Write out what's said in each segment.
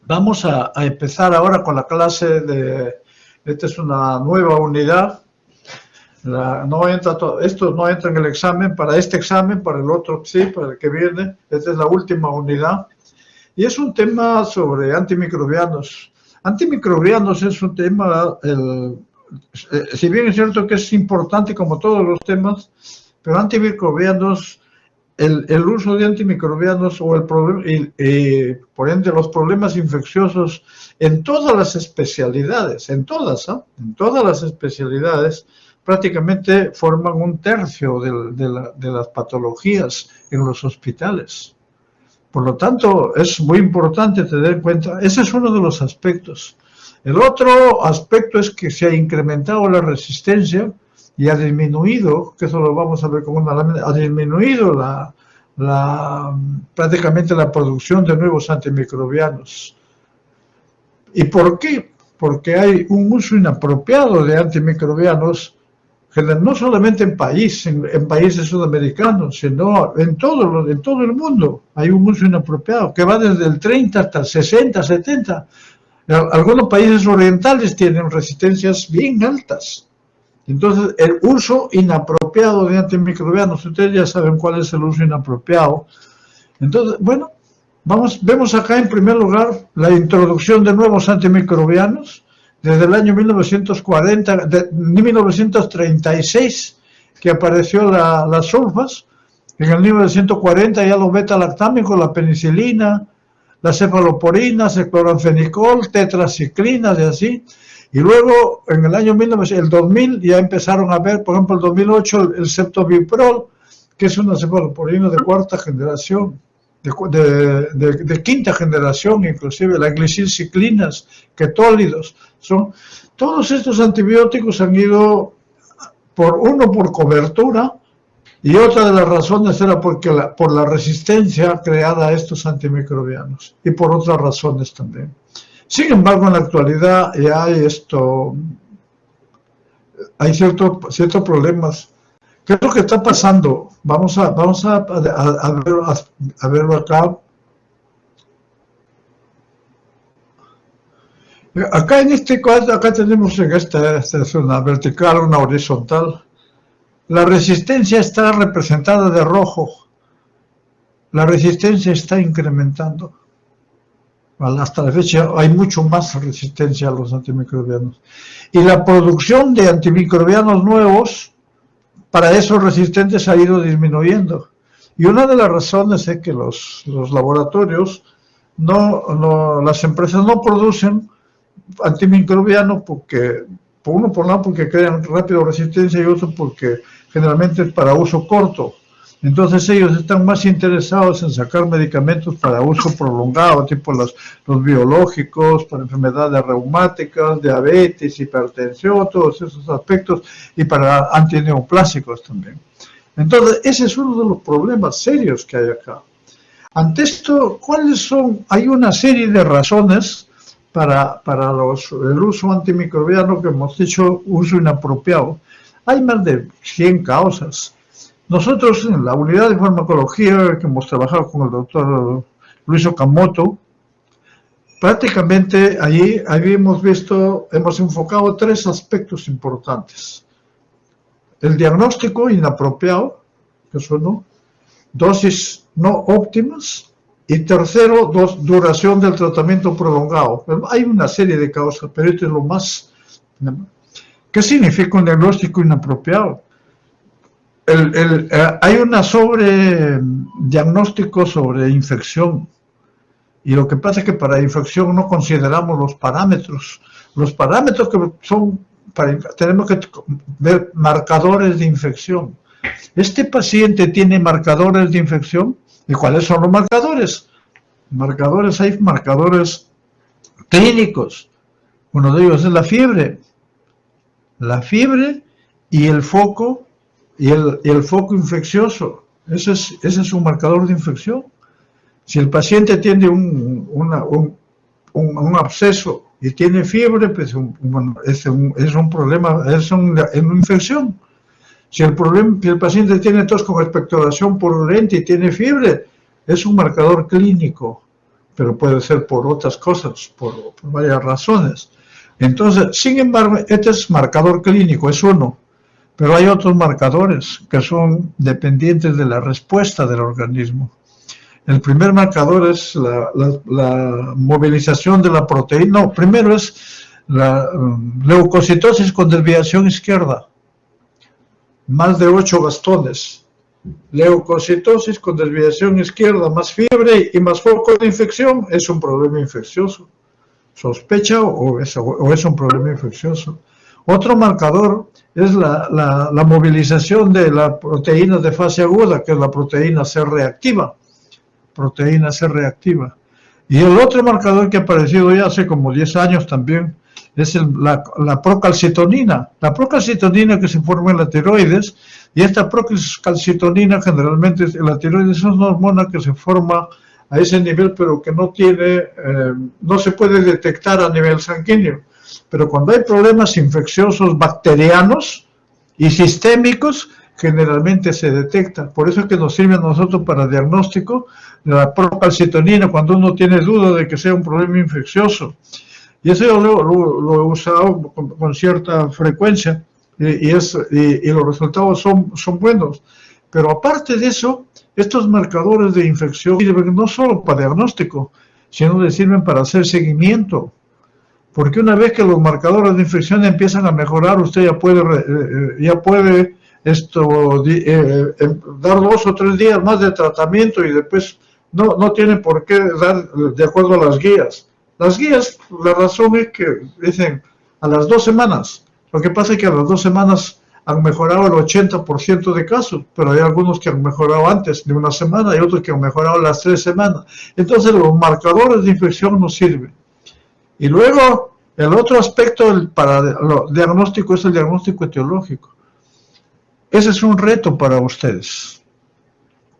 Vamos a empezar ahora con la clase de... Esta es una nueva unidad. Esto no entra en el examen, para este examen, para el otro sí, para el que viene. Esta es la última unidad. Y es un tema sobre antimicrobianos. Antimicrobianos es un tema, si bien es cierto que es importante como todos los temas, pero antimicrobianos, el uso de antimicrobianos o por ende los problemas infecciosos en todas las especialidades, en todas las especialidades, prácticamente forman un tercio de las patologías en los hospitales. Por lo tanto, es muy importante tener en cuenta, ese es uno de los aspectos. El otro aspecto es que se ha incrementado la resistencia y ha disminuido, que eso lo vamos a ver con una lámina, ha disminuido prácticamente la producción de nuevos antimicrobianos. ¿Y por qué? Porque hay un uso inapropiado de antimicrobianos, no solamente en países sudamericanos, sino en todo el mundo hay un uso inapropiado, que va desde el 30 hasta el 60, 70. Algunos países orientales tienen resistencias bien altas. Entonces, el uso inapropiado de antimicrobianos, ustedes ya saben cuál es el uso inapropiado. Entonces, bueno, vemos acá en primer lugar la introducción de nuevos antimicrobianos desde el año 1936, que apareció las sulfas. En el 1940 ya los beta-lactámicos, la penicilina, la cefaloporinas, el cloranfenicol, tetraciclinas y así. Y luego, en el año 2000, ya empezaron a ver, por ejemplo, el 2008, el ceftobiprol, que es una cefaloporina de cuarta generación, de quinta generación, inclusive las glicilciclinas, ketólidos. Todos estos antibióticos han ido, por cobertura, y otra de las razones era por la resistencia creada a estos antimicrobianos, y por otras razones también. Sin embargo, en la actualidad ya hay ciertos problemas. ¿Qué es lo que está pasando? Vamos a verlo acá. Acá en este cuadro, acá tenemos esta es una vertical, una horizontal. La resistencia está representada de rojo. La resistencia está incrementando. Hasta la fecha hay mucho más resistencia a los antimicrobianos. Y la producción de antimicrobianos nuevos para esos resistentes ha ido disminuyendo. Y una de las razones es que los laboratorios, las empresas no producen antimicrobianos porque, por un lado porque crean rápido resistencia y otro porque generalmente es para uso corto. Entonces ellos están más interesados en sacar medicamentos para uso prolongado, tipo los biológicos, para enfermedades reumáticas, diabetes, hipertensión, todos esos aspectos, y para antineoplásicos también. Entonces ese es uno de los problemas serios que hay acá. Ante esto, ¿cuáles son? Hay una serie de razones para el uso antimicrobiano que hemos dicho uso inapropiado. Hay más de 100 causas. Nosotros en la unidad de farmacología que hemos trabajado con el doctor Luis Okamoto, prácticamente allí hemos enfocado 3 aspectos importantes. El diagnóstico inapropiado, que es uno, dosis no óptimas, y tercero, duración del tratamiento prolongado. Hay una serie de causas, pero esto es lo más. ¿Qué significa un diagnóstico inapropiado? Hay una diagnóstico sobre infección, y lo que pasa es que para infección no consideramos los parámetros. Los parámetros que son, tenemos que ver marcadores de infección. ¿Este paciente tiene marcadores de infección? ¿Y cuáles son los marcadores? Hay marcadores clínicos. Uno de ellos es la fiebre. La fiebre y el foco, y el foco infeccioso. Ese es un marcador de infección. Si el paciente tiene un absceso y tiene fiebre, pues es un problema, es una infección. Si el paciente tiene tos con expectoración purulenta y tiene fiebre, es un marcador clínico. pero puede ser por otras cosas, por varias razones. Entonces, sin embargo, este es marcador clínico, es uno, pero hay otros marcadores que son dependientes de la respuesta del organismo. El primer marcador es la movilización de la proteína. No, primero es la leucocitosis con desviación izquierda. Más de 8 bastones. Leucocitosis con desviación izquierda, más fiebre y más foco de infección, es un problema infeccioso. Sospecha o es un problema infeccioso. Otro marcador es la movilización de la proteína de fase aguda, que es la proteína C reactiva. Proteína C reactiva. Y el otro marcador que ha aparecido ya hace como 10 años también es la procalcitonina. La procalcitonina que se forma en la tiroides, y esta procalcitonina generalmente en la tiroides es una hormona que se forma a ese nivel, pero que no tiene, no se puede detectar a nivel sanguíneo. Pero cuando hay problemas infecciosos bacterianos y sistémicos, generalmente se detecta. Por eso es que nos sirve a nosotros para diagnóstico la procalcitonina cuando uno tiene duda de que sea un problema infeccioso. Y eso yo lo he usado con cierta frecuencia y los resultados son buenos. Pero aparte de eso, estos marcadores de infección sirven no solo para diagnóstico, sino que sirven para hacer seguimiento. Porque una vez que los marcadores de infección empiezan a mejorar, usted ya puede dar 2 o 3 días más de tratamiento y después no tiene por qué dar de acuerdo a las guías. Las guías, la razón es que dicen a las 2 semanas. Lo que pasa es que a las 2 semanas han mejorado el 80% de casos, pero hay algunos que han mejorado antes de una semana y otros que han mejorado las 3 semanas. Entonces los marcadores de infección nos sirven. Y luego el otro aspecto para el diagnóstico es el diagnóstico etiológico. Ese es un reto para ustedes.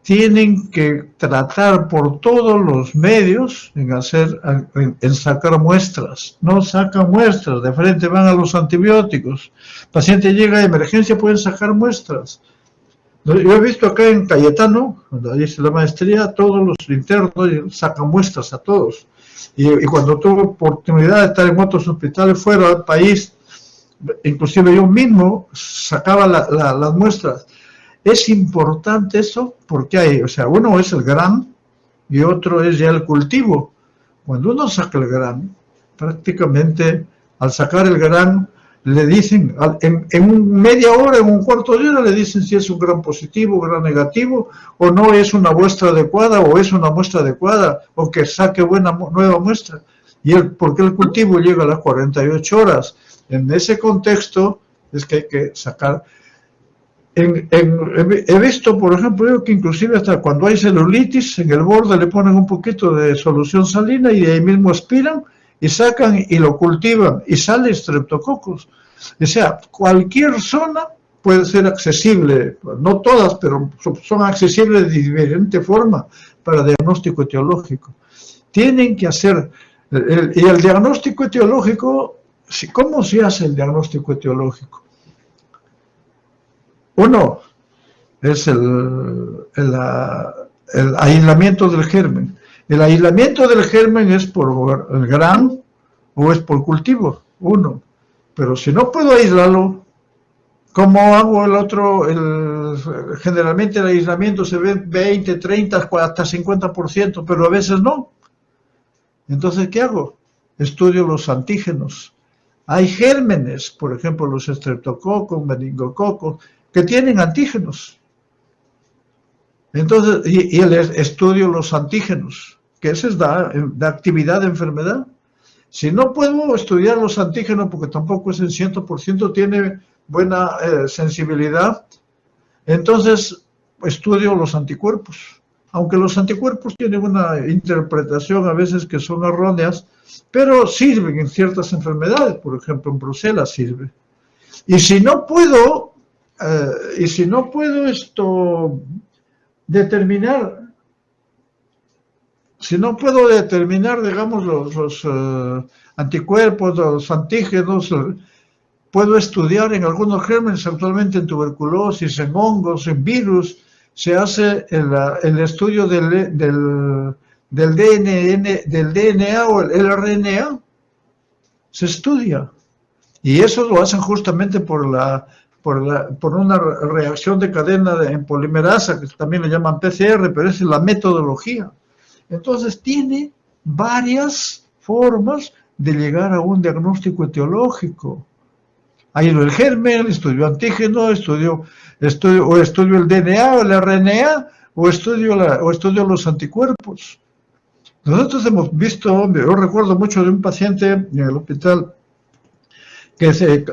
Tienen que tratar por todos los medios en sacar muestras. No sacan muestras, de frente van a los antibióticos. El paciente llega de emergencia, pueden sacar muestras. Yo he visto acá en Cayetano, donde hice la maestría, todos los internos sacan muestras a todos. Y cuando tuve oportunidad de estar en otros hospitales fuera del país, inclusive yo mismo sacaba las muestras. Es importante eso porque hay, o sea, uno es el GRAM y otro es ya el cultivo. Cuando uno saca el GRAM, prácticamente al sacar el GRAM le dicen, en media hora, en un cuarto de hora le dicen si es un GRAM positivo, GRAM negativo, o no es una muestra adecuada, o es una muestra adecuada, o que saque nueva muestra. Porque el cultivo llega a las 48 horas. En ese contexto es que hay que sacar. He visto, por ejemplo, que inclusive hasta cuando hay celulitis, en el borde le ponen un poquito de solución salina y de ahí mismo aspiran y sacan y lo cultivan y sale Streptococcus. O sea, cualquier zona puede ser accesible, no todas, pero son accesibles de diferente forma para diagnóstico etiológico. Tienen que hacer, y el diagnóstico etiológico, ¿cómo se hace el diagnóstico etiológico? Uno es el aislamiento del germen. El aislamiento del germen es por el GRAM o es por cultivo, uno. Pero si no puedo aislarlo, ¿cómo hago el otro? Generalmente el aislamiento se ve 20, 30, hasta 50%, pero a veces no. Entonces, ¿qué hago? Estudio los antígenos. Hay gérmenes, por ejemplo, los estreptococos, meningococos, que tienen antígenos. Entonces, y el estudio los antígenos, que ese da actividad de enfermedad. Si no puedo estudiar los antígenos, porque tampoco es en 100%, tiene buena sensibilidad, entonces estudio los anticuerpos. Aunque los anticuerpos tienen una interpretación a veces que son erróneas, pero sirven en ciertas enfermedades, por ejemplo en Bruselas sirve. Y si no puedo determinar, digamos, los anticuerpos, los antígenos, puedo estudiar en algunos gérmenes, actualmente en tuberculosis, en hongos, en virus, se hace el estudio del del DNA o el RNA, se estudia. Y eso lo hacen justamente por una reacción de cadena en polimerasa, que también le llaman PCR, pero esa es la metodología. Entonces tiene varias formas de llegar a un diagnóstico etiológico. Ha ido el germen, estudió antígeno, estudió el DNA o el RNA, o estudió los anticuerpos. Nosotros hemos visto, yo recuerdo mucho de un paciente en el hospital que se hizo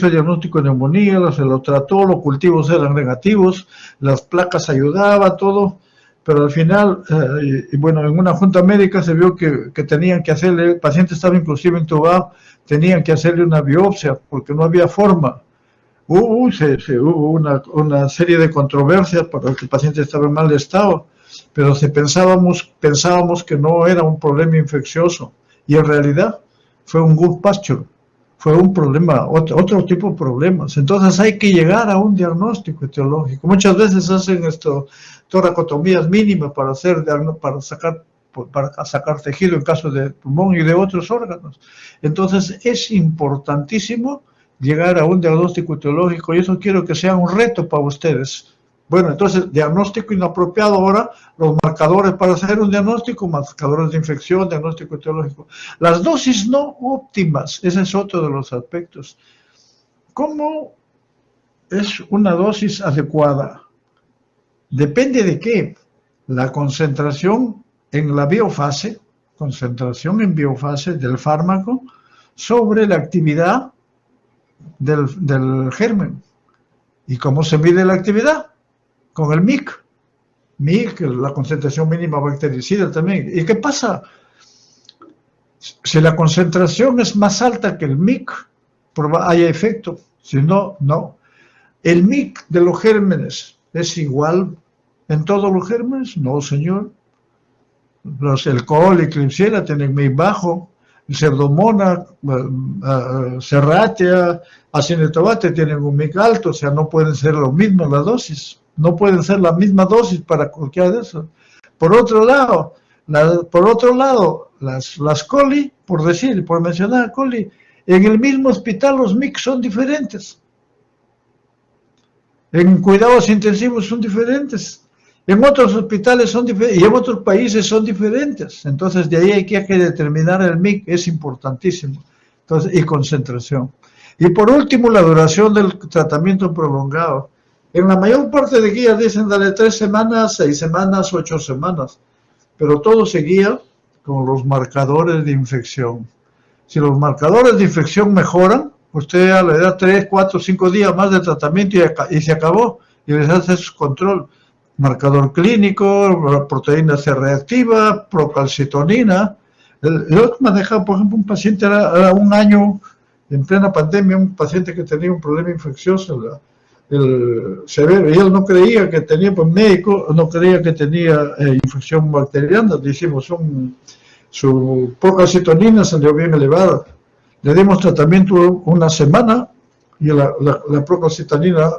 el diagnóstico de neumonía, se lo trató, los cultivos eran negativos, las placas ayudaban, todo, pero al final, bueno, en una junta médica se vio que tenían que hacerle, el paciente estaba inclusive intubado, tenían que hacerle una biopsia porque no había forma. Hubo una serie de controversias porque el paciente estaba en mal estado, pero pensábamos que no era un problema infeccioso, y en realidad fue un gut pasture, fue un problema, otro tipo de problemas. Entonces hay que llegar a un diagnóstico etiológico. Muchas veces hacen toracotomías mínimas para sacar tejido en caso de pulmón y de otros órganos. Entonces es importantísimo llegar a un diagnóstico etiológico, y eso quiero que sea un reto para ustedes. Bueno, entonces, diagnóstico inapropiado ahora, los marcadores para hacer un diagnóstico, marcadores de infección, diagnóstico etiológico. Las dosis no óptimas, ese es otro de los aspectos. ¿Cómo es una dosis adecuada? Depende de qué. La concentración en la biofase, del fármaco sobre la actividad del germen. ¿Y cómo se mide la actividad? Con el MIC, la concentración mínima bactericida también. ¿Y qué pasa? Si la concentración es más alta que el MIC, hay efecto. Si no, no. ¿El MIC de los gérmenes es igual en todos los gérmenes? No, señor. El coli y Klebsiella tienen MIC bajo. El Pseudomonas, Serratia, Acinetobacter tienen un MIC alto, o sea, no pueden ser lo mismo las dosis. No pueden ser la misma dosis para cualquiera de esos. Por otro lado, las coli, por mencionar coli, en el mismo hospital los MIC son diferentes. En cuidados intensivos son diferentes. En otros hospitales son diferentes y en otros países son diferentes. Entonces, de ahí hay que determinar el MIC, es importantísimo. Entonces, y concentración. Y por último, la duración del tratamiento prolongado. En la mayor parte de guías dicen dale 3 semanas, 6 semanas, 8 semanas, pero todo se guía con los marcadores de infección. Si los marcadores de infección mejoran, usted le da 3, 4, 5 días más de tratamiento y se acabó, y les hace su control. Marcador clínico, proteína C reactiva, procalcitonina. Yo manejaba, por ejemplo, un paciente, era un año en plena pandemia, un paciente que tenía un problema infeccioso, severo, y él no creía que tenía, pues médico, no creía que tenía infección bacteriana. Le hicimos su procalcitonina salió bien elevada. Le dimos tratamiento una semana y la procalcitonina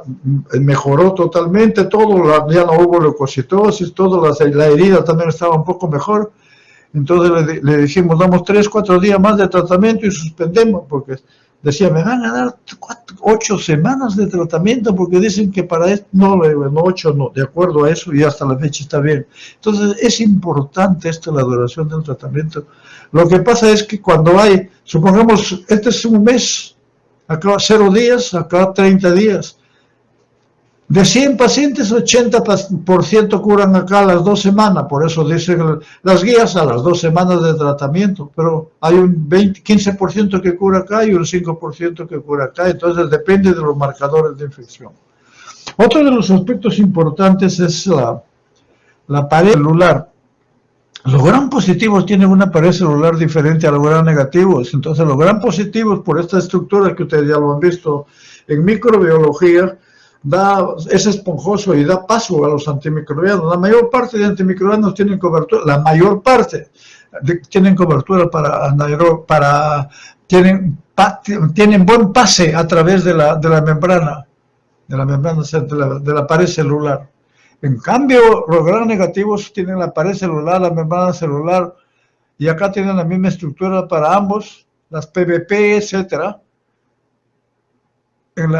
mejoró totalmente, ya no hubo leucocitosis, la herida también estaba un poco mejor. Entonces le dijimos, damos 3, 4 días más de tratamiento y suspendemos, porque decía, me van a dar 8 semanas de tratamiento porque dicen que para esto, no, 8 no, de acuerdo a eso y hasta la fecha está bien. Entonces es importante la duración del tratamiento. Lo que pasa es que cuando supongamos, este es un mes, acá 0 días, acá 30 días. De 100 pacientes, 80% curan acá a las 2 semanas, por eso dicen las guías a las 2 semanas de tratamiento, pero hay un 15% que cura acá y un 5% que cura acá, entonces depende de los marcadores de infección. Otro de los aspectos importantes es la pared celular. Los gram positivos tienen una pared celular diferente a los gram negativos, entonces los gram positivos, por esta estructura que ustedes ya lo han visto en microbiología, es esponjoso y da paso a los antimicrobianos. La mayor parte de antimicrobianos tienen cobertura, tienen buen pase a través de la membrana, de la pared celular. En cambio, los gram negativos tienen la pared celular, la membrana celular, y acá tienen la misma estructura para ambos, las PVP, etcétera. En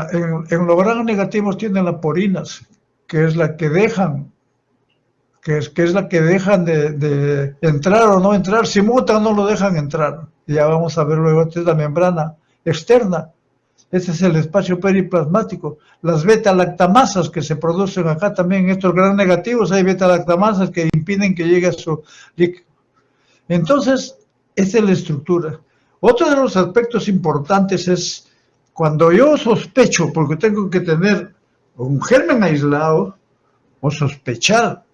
los gram negativos tienen las porinas, que es la que dejan, que es la que dejan de entrar o no entrar. Si mutan, no lo dejan entrar. Ya vamos a ver luego, esta es la membrana externa. Este es el espacio periplasmático. Las beta-lactamasas que se producen acá también, en estos gram negativos, hay beta-lactamasas que impiden que llegue a su líquido. Entonces, esa es la estructura. Otro de los aspectos importantes es cuando yo sospecho, porque tengo que tener un germen aislado o sospechar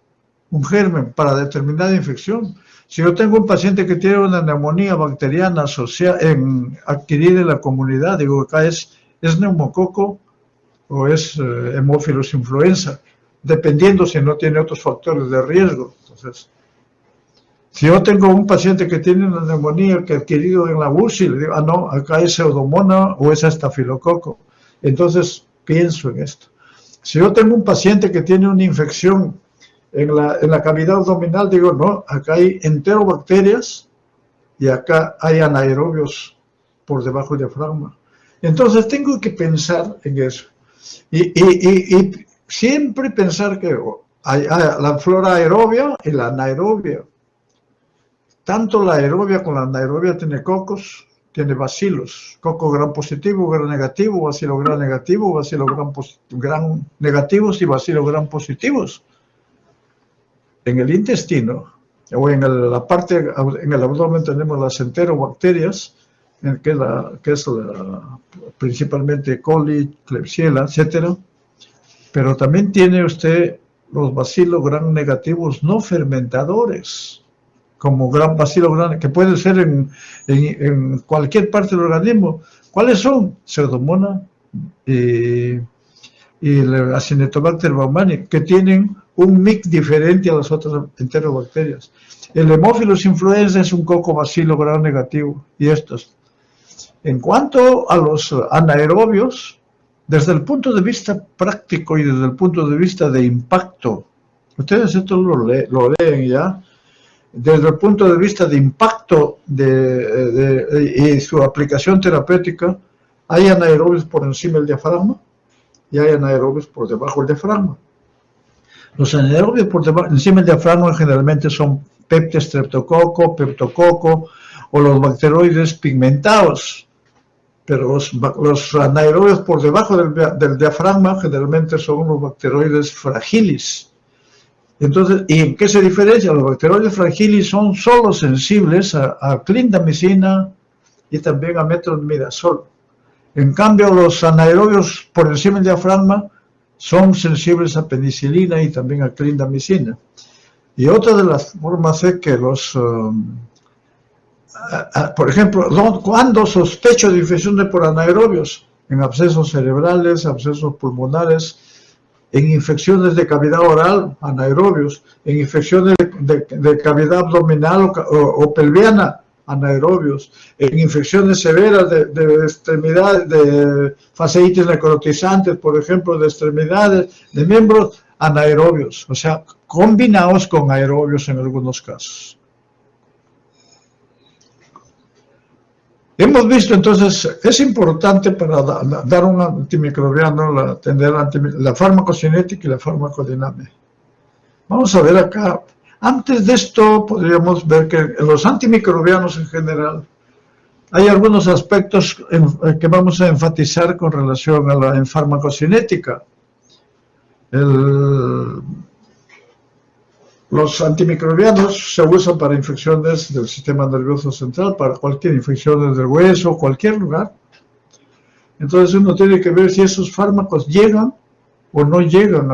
un germen para determinada infección. Si yo tengo un paciente que tiene una neumonía bacteriana adquirida en la comunidad, digo, acá es neumococo o es Haemophilus influenza, dependiendo si no tiene otros factores de riesgo. Entonces, si yo tengo un paciente que tiene una neumonía que ha adquirido en la UCI, le digo, no, acá es Pseudomonas o es estafilococo. Entonces, pienso en esto. Si yo tengo un paciente que tiene una infección en la cavidad abdominal, digo, no, acá hay enterobacterias y acá hay anaerobios por debajo del diafragma. Entonces tengo que pensar en eso. Y siempre pensar que hay la flora aerobia y la anaerobia. Tanto la aerobia como la anaerobia tiene cocos, tiene bacilos. Coco gram positivo, gram negativo, bacilo gram negativo, bacilo gram negativos y bacilo gram positivos. En el intestino, o en el abdomen tenemos las enterobacterias, que es principalmente coli, Klebsiella, etcétera. Pero también tiene usted los bacilos gram negativos no fermentadores, como bacilo gram, que puede ser en cualquier parte del organismo. ¿Cuáles son? Pseudomonas y la Acinetobacter baumannii, que tienen un mix diferente a las otras enterobacterias. El Haemophilus influenza es un cocobacilo gram negativo, y estos. En cuanto a los anaerobios, desde el punto de vista práctico y desde el punto de vista de impacto, ustedes esto lo leen ya, desde el punto de vista de impacto y su aplicación terapéutica, hay anaerobios por encima del diafragma y hay anaerobios por debajo del diafragma. Los anaerobios por encima del diafragma generalmente son peptococo, peptococo o los bacteroides pigmentados, pero los anaerobios por debajo del diafragma generalmente son los bacteroides fragilis. Entonces, ¿y en qué se diferencia? Los bacteroides fragilis son solo sensibles a clindamicina y también a metronidazol. En cambio, los anaerobios por encima del diafragma son sensibles a penicilina y también a clindamicina. Y otra de las formas es que por ejemplo, ¿cuándo sospecho de infección por anaerobios? En abscesos cerebrales, abscesos pulmonares, en infecciones de cavidad oral, anaerobios, en infecciones de cavidad abdominal o pelviana, anaerobios, en infecciones severas de extremidades, de fasciitis necrotizantes, por ejemplo, de extremidades, de miembros, anaerobios, o sea, combinados con aerobios en algunos casos. Hemos visto entonces, es importante para dar un antimicrobiano, atender la farmacocinética y la farmacodinámica. Vamos a ver acá. Antes de esto podríamos ver que en los antimicrobianos en general hay algunos aspectos que vamos a enfatizar con relación a la farmacocinética. Los antimicrobianos se usan para infecciones del sistema nervioso central, para cualquier infección del hueso, cualquier lugar. Entonces uno tiene que ver si esos fármacos llegan o no llegan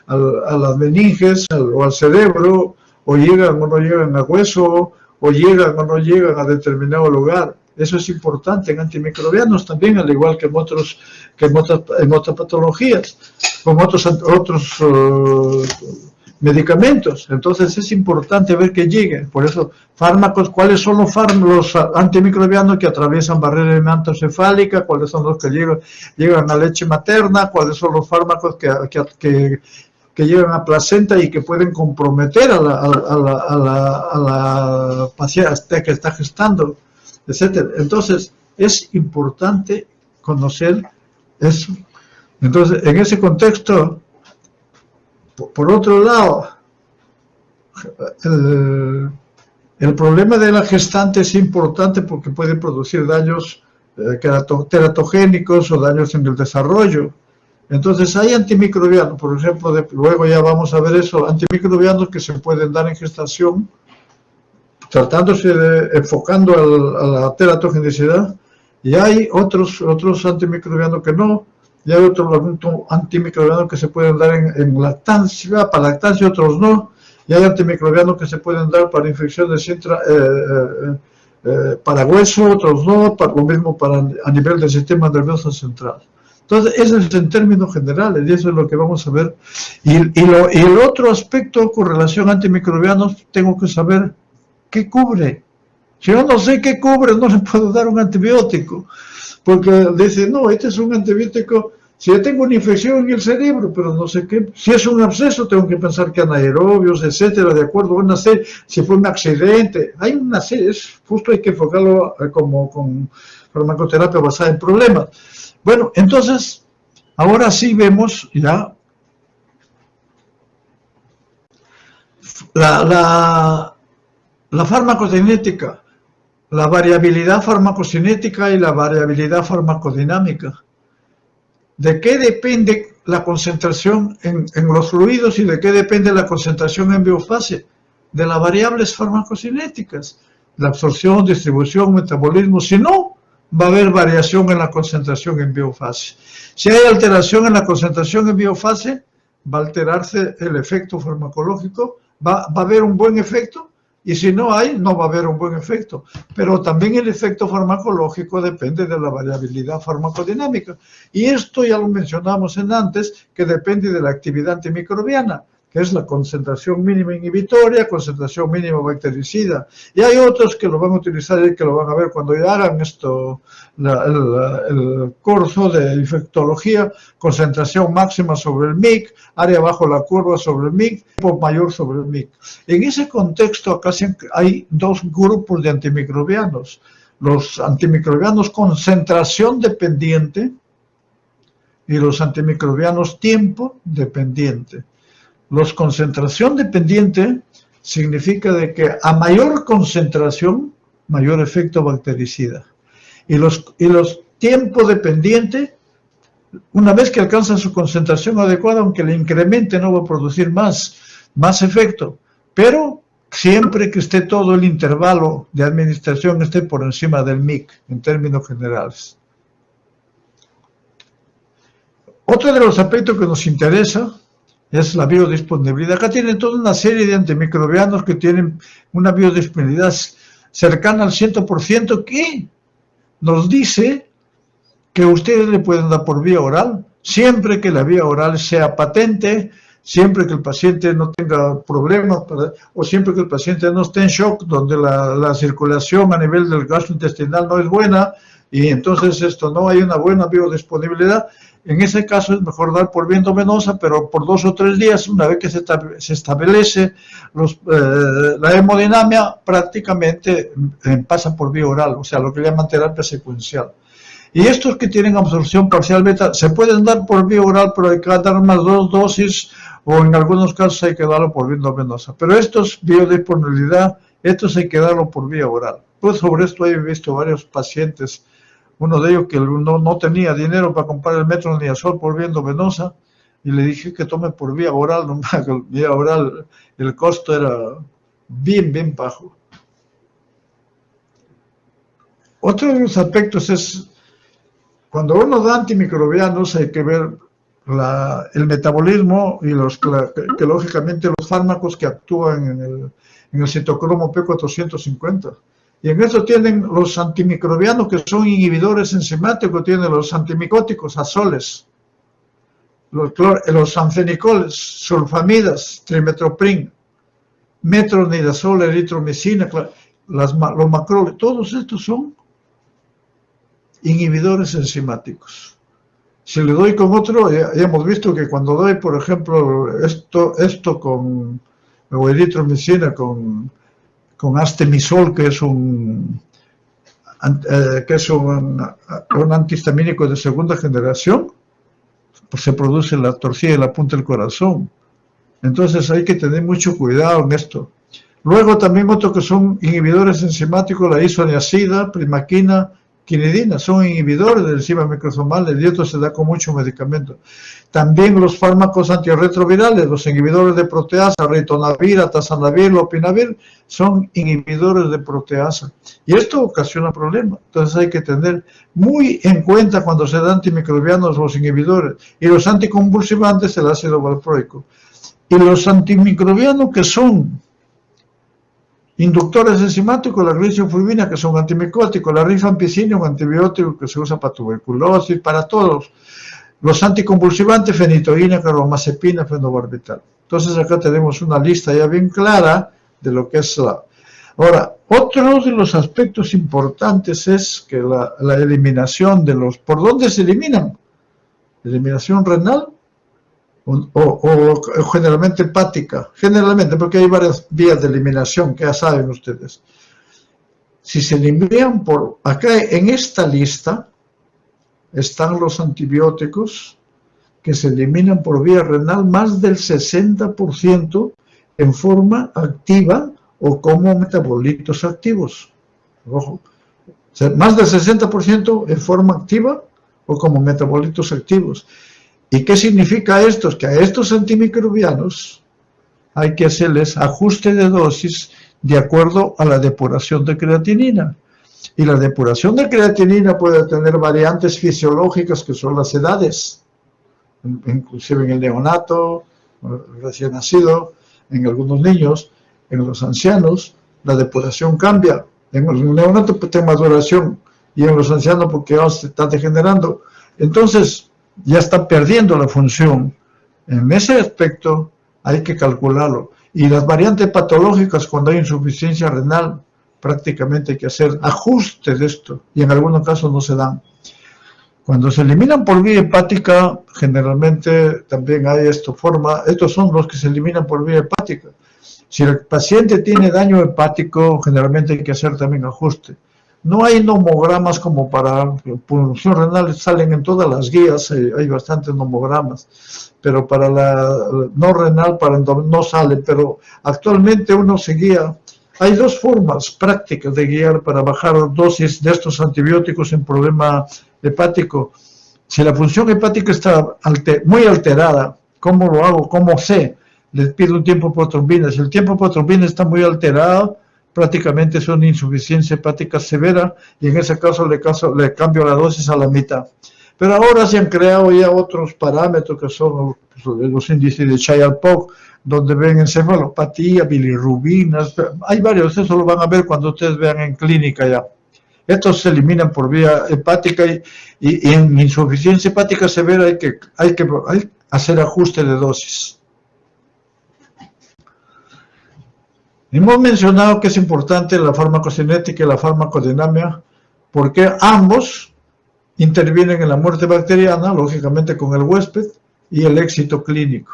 a las meninges o al cerebro, o llegan o no llegan al hueso, o llegan o no llegan a determinado lugar. Eso es importante en antimicrobianos también, al igual que en otras patologías, con otros medicamentos. Entonces es importante ver que lleguen. Por eso, fármacos, ¿cuáles son los antimicrobianos que atraviesan barrera hematocefálica? ¿Cuáles son los que llegan a leche materna? ¿Cuáles son los fármacos que llegan a placenta y que pueden comprometer a la paciente que está gestando, etcétera? Entonces, es importante conocer eso. Entonces, en ese contexto, por otro lado, el problema de la gestante es importante porque puede producir daños teratogénicos o daños en el desarrollo. Entonces hay antimicrobianos, por ejemplo, luego ya vamos a ver eso, antimicrobianos que se pueden dar en gestación, enfocando a la teratogenicidad, y hay otros antimicrobianos que no, y hay otros antimicrobianos que se pueden dar en lactancia, para lactancia, otros no, y hay antimicrobianos que se pueden dar para infecciones para hueso, otros no, lo mismo a nivel del sistema nervioso central. Entonces, eso es en términos generales, y eso es lo que vamos a ver. Y el otro aspecto con relación a antimicrobianos, tengo que saber qué cubre. Si yo no sé qué cubre, no le puedo dar un antibiótico. Porque dice, no, este es un antibiótico, si yo tengo una infección en el cerebro, pero no sé qué. Si es un absceso, tengo que pensar que anaerobios, etcétera, de acuerdo a una serie. Si fue un accidente, hay una serie, justo hay que enfocarlo como con farmacoterapia basada en problemas. Bueno, entonces, ahora sí vemos ya la farmacocinética, la variabilidad farmacocinética y la variabilidad farmacodinámica. ¿De qué depende la concentración en los fluidos y de qué depende la concentración en biofase? De las variables farmacocinéticas, la absorción, distribución, metabolismo. Si no, va a haber variación en la concentración en biofase. Si hay alteración en la concentración en biofase, va a alterarse el efecto farmacológico, va a haber un buen efecto, y si no hay, no va a haber un buen efecto. Pero también el efecto farmacológico depende de la variabilidad farmacodinámica. Y esto ya lo mencionamos antes, que depende de la actividad antimicrobiana, que es la concentración mínima inhibitoria, concentración mínima bactericida. Y hay otros que lo van a utilizar y que lo van a ver cuando ya hagan esto, el curso de infectología, concentración máxima sobre el MIC, área bajo la curva sobre el MIC, tiempo mayor sobre el MIC. En ese contexto, acá hay dos grupos de antimicrobianos. Los antimicrobianos concentración dependiente y los antimicrobianos tiempo dependiente. Los concentración dependiente significa de que a mayor concentración, mayor efecto bactericida. Y los tiempo dependiente, una vez que alcanzan su concentración adecuada, aunque le incremente, no va a producir más efecto. Pero siempre que esté todo el intervalo de administración esté por encima del MIC, en términos generales. Otro de los aspectos que nos interesa es la biodisponibilidad. Acá tienen toda una serie de antimicrobianos que tienen una biodisponibilidad cercana al 100%, que nos dice que ustedes le pueden dar por vía oral, siempre que la vía oral sea patente, siempre que el paciente no tenga problemas, o siempre que el paciente no esté en shock, donde la circulación a nivel del gastrointestinal no es buena, y entonces no hay una buena biodisponibilidad. En ese caso es mejor dar por vía endovenosa, pero por 2 o 3 días, una vez que se establece la hemodinamia, prácticamente pasa por vía oral, o sea, lo que llaman terapia secuencial. Y estos que tienen absorción parcial beta se pueden dar por vía oral, pero hay que dar más 2 dosis, o en algunos casos hay que darlo por vía endovenosa. Pero estos, biodisponibilidad, estos hay que darlo por vía oral. Pues sobre esto he visto varios pacientes. Uno de ellos que no tenía dinero para comprar el metronidazol por vía endovenosa, y le dije que tome por vía oral, vía oral el costo era bien bajo. Otro de los aspectos es, cuando uno da antimicrobianos hay que ver el metabolismo y que lógicamente los fármacos que actúan en el citocromo P450. Y en eso tienen los antimicrobianos que son inhibidores enzimáticos, tienen los antimicóticos, azoles. los anfenicoles, sulfamidas, trimetoprim, metronidazol, eritromicina, los macroles, todos estos son inhibidores enzimáticos. Si le doy con otro, ya hemos visto que cuando doy, por ejemplo, esto con o eritromicina con astemisol, que es un antihistamínico de segunda generación, pues se produce la torcida de la punta del corazón. Entonces hay que tener mucho cuidado en esto. Luego también otro que son inhibidores enzimáticos, la isoniazida, primaquina, quinidina, son inhibidores de la enzima microsomal, y esto se da con mucho medicamento. También los fármacos antirretrovirales, los inhibidores de proteasa, ritonavir, atazanavir, lopinavir, son inhibidores de proteasa. Y esto ocasiona problemas. Entonces hay que tener muy en cuenta cuando se dan antimicrobianos los inhibidores. Y los anticonvulsivantes, el ácido valproico. Y los antimicrobianos que son inductores enzimáticos, la glicofulvina, que son antimicóticos, la rifampicina, un antibiótico que se usa para tuberculosis, para todos. Los anticonvulsivantes, fenitoína, carbamazepina, fenobarbital. Entonces acá tenemos una lista ya bien clara de lo que es la... Ahora, otro de los aspectos importantes es que la eliminación de los... ¿Por dónde se eliminan? Eliminación renal o generalmente hepática, generalmente, porque hay varias vías de eliminación que ya saben ustedes. Si se eliminan por, acá en esta lista están los antibióticos que se eliminan por vía renal, más del 60% en forma activa o como metabolitos activos. Ojo, o sea, más del 60% en forma activa o como metabolitos activos. ¿Y qué significa esto? Es que a estos antimicrobianos hay que hacerles ajuste de dosis de acuerdo a la depuración de creatinina. Y la depuración de creatinina puede tener variantes fisiológicas que son las edades, inclusive en el neonato, el recién nacido, en algunos niños, en los ancianos, la depuración cambia. En el neonato pues, tiene maduración y en los ancianos porque ya se está degenerando. Entonces, ya está perdiendo la función. En ese aspecto hay que calcularlo. Y las variantes patológicas, cuando hay insuficiencia renal, prácticamente hay que hacer ajustes de esto, y en algunos casos no se dan. Cuando se eliminan por vía hepática, generalmente también hay estos son los que se eliminan por vía hepática. Si el paciente tiene daño hepático, generalmente hay que hacer también ajuste. No hay nomogramas como para punción renal, salen en todas las guías, hay bastantes nomogramas, pero para la no renal no sale, pero actualmente uno se guía. Hay dos formas prácticas de guiar para bajar dosis de estos antibióticos en problema hepático. Si la función hepática está muy alterada, ¿cómo lo hago? ¿Cómo sé? Les pido un tiempo protrombina. Si el tiempo protrombina está muy alterado, prácticamente es una insuficiencia hepática severa y en ese caso le cambio la dosis a la mitad. Pero ahora se han creado ya otros parámetros que son los índices de Child-Pugh, donde ven encefalopatía, bilirrubinas, hay varios, eso lo van a ver cuando ustedes vean en clínica ya. Estos se eliminan por vía hepática y en insuficiencia hepática severa hay que hacer ajuste de dosis. Hemos mencionado que es importante la farmacocinética y la farmacodinamia porque ambos intervienen en la muerte bacteriana, lógicamente con el huésped, y el éxito clínico.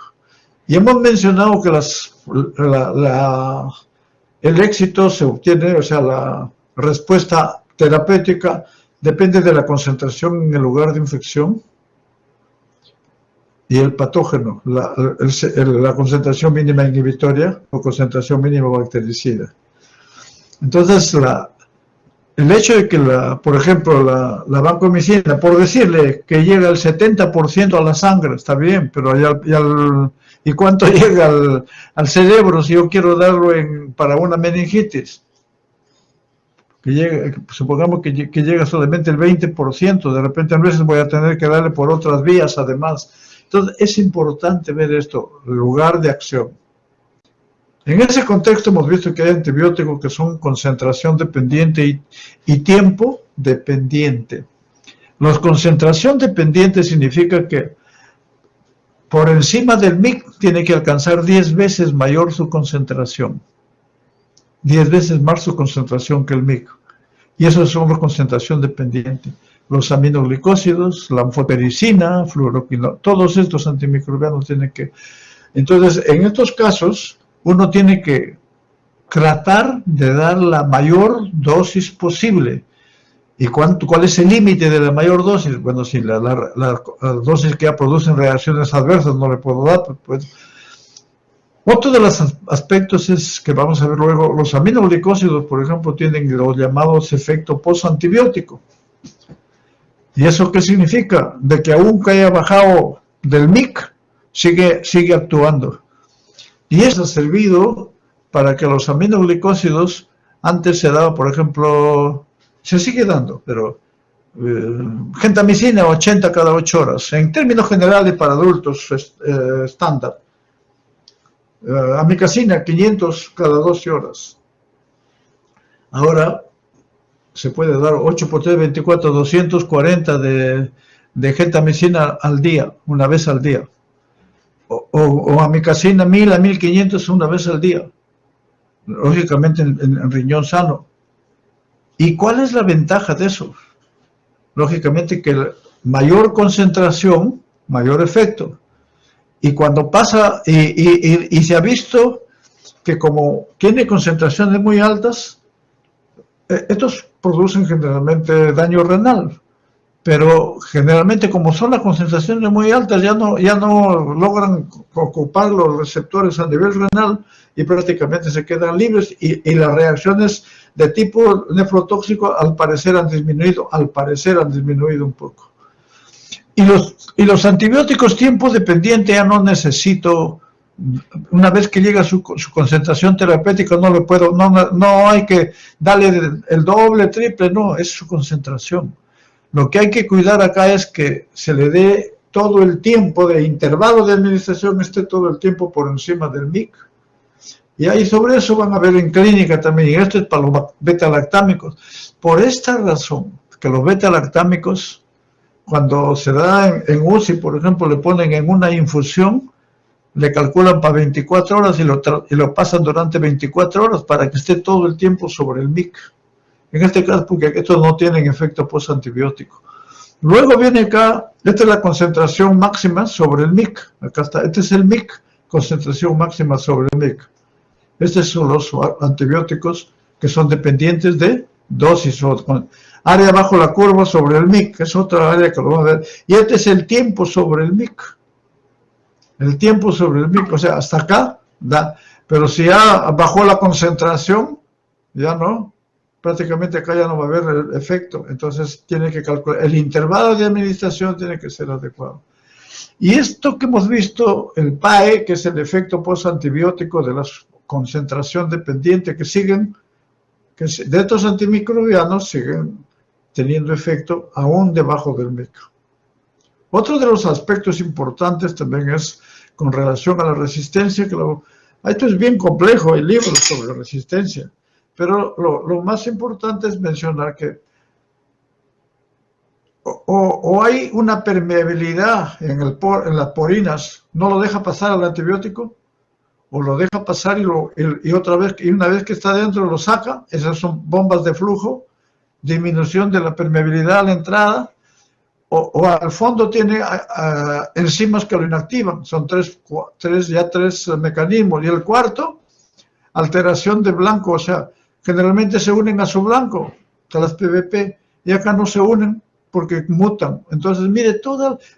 Y hemos mencionado que el éxito se obtiene, o sea, la respuesta terapéutica depende de la concentración en el lugar de infección y el patógeno, la concentración mínima inhibitoria o concentración mínima bactericida. Entonces, el hecho de que, por ejemplo, la vancomicina, por decirle que llega al 70% a la sangre, está bien, pero ¿y cuánto llega al cerebro si yo quiero darlo para una meningitis? Supongamos que llega solamente el 20%, de repente a veces voy a tener que darle por otras vías además. Entonces es importante ver esto, el lugar de acción. En ese contexto hemos visto que hay antibióticos que son concentración dependiente y tiempo dependiente. La concentración dependiente significa que por encima del MIC tiene que alcanzar 10 veces mayor su concentración. 10 veces más su concentración que el MIC. Y eso es una concentración dependiente. Los aminoglicósidos, la anfotericina, fluoroquinol, todos estos antimicrobianos tienen que... Entonces, en estos casos, uno tiene que tratar de dar la mayor dosis posible. ¿Y cuál es el límite de la mayor dosis? Bueno, si la dosis que ya producen reacciones adversas no le puedo dar, pues... Otro de los aspectos es que vamos a ver luego, los aminoglicósidos, por ejemplo, tienen los llamados efectos postantibiótico. ¿Y eso qué significa? De que aunque haya bajado del MIC, sigue actuando. Y eso ha servido para que los aminoglicósidos, antes se daba, por ejemplo, se sigue dando, pero gentamicina 80 cada 8 horas, en términos generales para adultos estándar. Amikacina 500 cada 12 horas. Ahora se puede dar 8 por 3, 24, 240 de gentamicina al día, una vez al día. O amikacina 1000 a 1500 una vez al día. Lógicamente en riñón sano. ¿Y cuál es la ventaja de eso? Lógicamente que mayor concentración, mayor efecto. Y cuando pasa, y se ha visto que como tiene concentraciones muy altas, estos producen generalmente daño renal, pero generalmente como son las concentraciones muy altas, ya no logran ocupar los receptores a nivel renal y prácticamente se quedan libres y las reacciones de tipo nefrotóxico al parecer han disminuido un poco. Y los antibióticos tiempo dependiente ya no necesito, una vez que llega su concentración terapéutica no hay que darle el doble, triple, no, es su concentración. Lo que hay que cuidar acá es que se le dé todo el tiempo de intervalo de administración, esté todo el tiempo por encima del MIC. Y ahí sobre eso van a ver en clínica también, y esto es para los beta-lactámicos. Por esta razón, que los beta-lactámicos, cuando se da en UCI, por ejemplo, le ponen en una infusión, le calculan para 24 horas y lo pasan durante 24 horas para que esté todo el tiempo sobre el MIC. En este caso, porque estos no tienen efecto postantibiótico. Luego viene acá, esta es la concentración máxima sobre el MIC. Acá está, este es el MIC, concentración máxima sobre el MIC. Estos son los antibióticos que son dependientes de dosis. Área bajo la curva sobre el MIC, que es otra área que lo vamos a ver. Y este es el tiempo sobre el MIC. El tiempo sobre el MIC, o sea, hasta acá da. Pero si ya bajó la concentración, ya no. Prácticamente acá ya no va a haber el efecto. Entonces tiene que calcular. El intervalo de administración tiene que ser adecuado. Y esto que hemos visto, el PAE, que es el efecto postantibiótico de la concentración dependiente, que de estos antimicrobianos siguen teniendo efecto aún debajo del MIC. Otro de los aspectos importantes también es con relación a la resistencia, esto es bien complejo, hay libros sobre la resistencia, pero lo más importante es mencionar que o hay una permeabilidad en las porinas, no lo deja pasar al antibiótico, o lo deja pasar y una vez que está dentro lo saca. Esas son bombas de flujo, disminución de la permeabilidad a la entrada, o al fondo tiene enzimas que lo inactivan. Son tres mecanismos. Y el cuarto, alteración de blanco, o sea, generalmente se unen a su blanco, a las PVP, y acá no se unen porque mutan. Entonces, mire,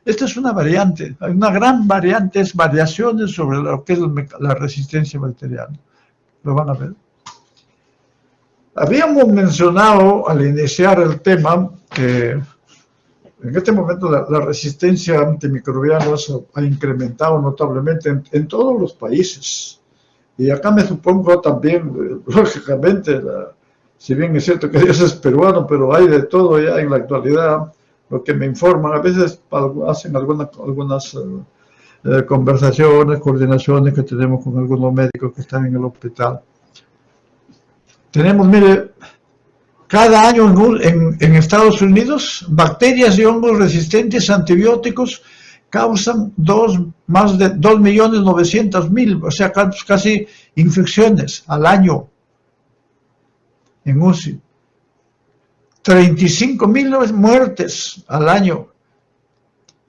esta es una variante, una gran variante, es variaciones sobre lo que es la resistencia bacteriana. Lo van a ver. Habíamos mencionado al iniciar el tema que en este momento la resistencia antimicrobiana ha incrementado notablemente en todos los países. Y acá me supongo también, lógicamente, si bien es cierto que Dios es peruano, pero hay de todo ya en la actualidad, lo que me informan, a veces hacen algunas conversaciones, coordinaciones que tenemos con algunos médicos que están en el hospital. Tenemos, mire, cada año en Estados Unidos, bacterias y hongos resistentes a antibióticos causan más de 2.900.000, o sea, casi infecciones al año en UCI. 35.000 muertes al año.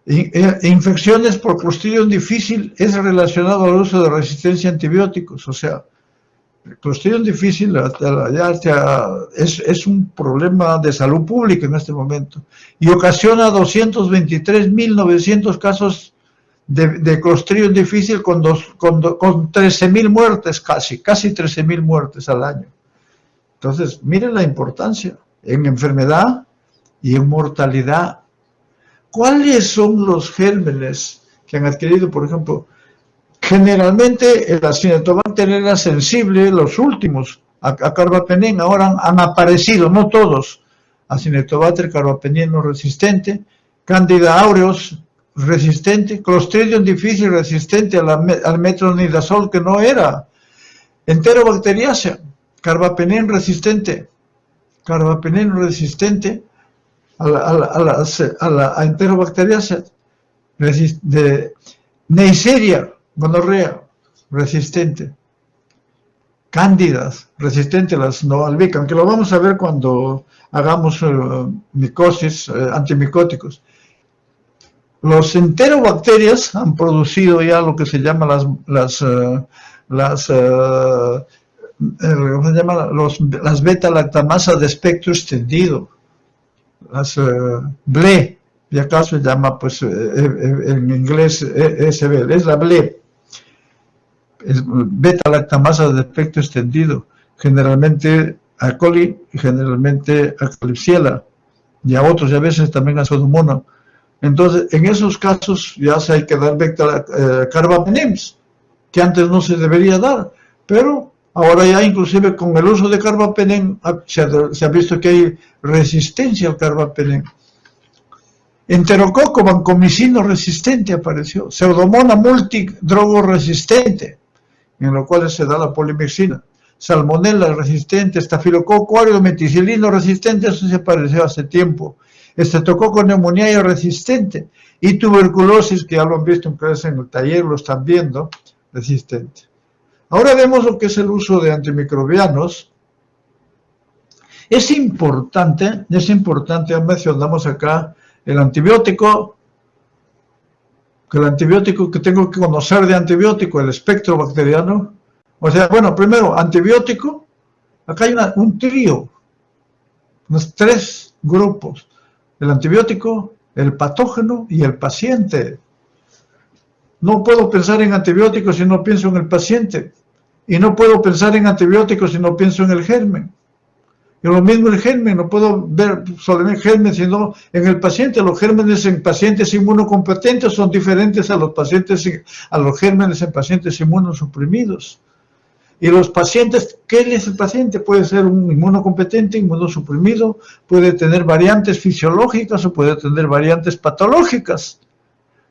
Infecciones por Clostridium difficile es relacionado al uso de resistencia a antibióticos, o sea, el Clostridium difficile es un problema de salud pública en este momento y ocasiona 223.900 casos de Clostridium difficile con 13.000 muertes, casi 13.000 muertes al año. Entonces, miren la importancia en enfermedad y en mortalidad. ¿Cuáles son los gérmenes que han adquirido, por ejemplo? Generalmente el Acinetobacter era sensible, los últimos, a carbapenem, ahora han aparecido, no todos, Acinetobacter carbapeneno resistente, Candida aureus resistente, Clostridium difficile resistente al metronidazol que no era, Enterobacteriaceae, carbapenem resistente a Enterobacteriaceae, Neisseria, gonorrea, resistente. Cándidas, resistentes a las novalbic, aunque lo vamos a ver cuando hagamos micosis, antimicóticos. Los enterobacterias han producido ya lo que se llama las beta-lactamasas de espectro extendido, las BLE, y acá se llama, pues, en inglés ESB, es la BLE, es beta-lactamasa de espectro extendido, generalmente a coli y generalmente a Klebsiella, y a otros, y a veces también a Pseudomonas. Entonces, en esos casos ya se hay que dar carbapenems, que antes no se debería dar, pero ahora ya inclusive con el uso de carbapenem se ha visto que hay resistencia al carbapenem. Enterococo vancomicino resistente apareció, Pseudomonas multidrogo resistente, en lo cual se da la polimixina, Salmonella resistente, Estafilococo aureus meticilino resistente, eso se apareció hace tiempo, Estreptococo pneumoniae resistente, y tuberculosis, que ya lo han visto en el taller, lo están viendo, resistente. Ahora vemos lo que es el uso de antimicrobianos. Es importante, ya mencionamos acá, el antibiótico que tengo que conocer de antibiótico, el espectro bacteriano. O sea, bueno, primero, antibiótico, acá hay un trío, unos 3 grupos, el antibiótico, el patógeno y el paciente. No puedo pensar en antibióticos si no pienso en el paciente, y no puedo pensar en antibióticos si no pienso en el germen. Y lo mismo el germen, no puedo ver solo en el germen, sino en el paciente. Los gérmenes en pacientes inmunocompetentes son diferentes a los gérmenes en pacientes inmunosuprimidos. Y los pacientes, ¿qué es el paciente? Puede ser un inmunocompetente, inmunosuprimido, puede tener variantes fisiológicas o puede tener variantes patológicas.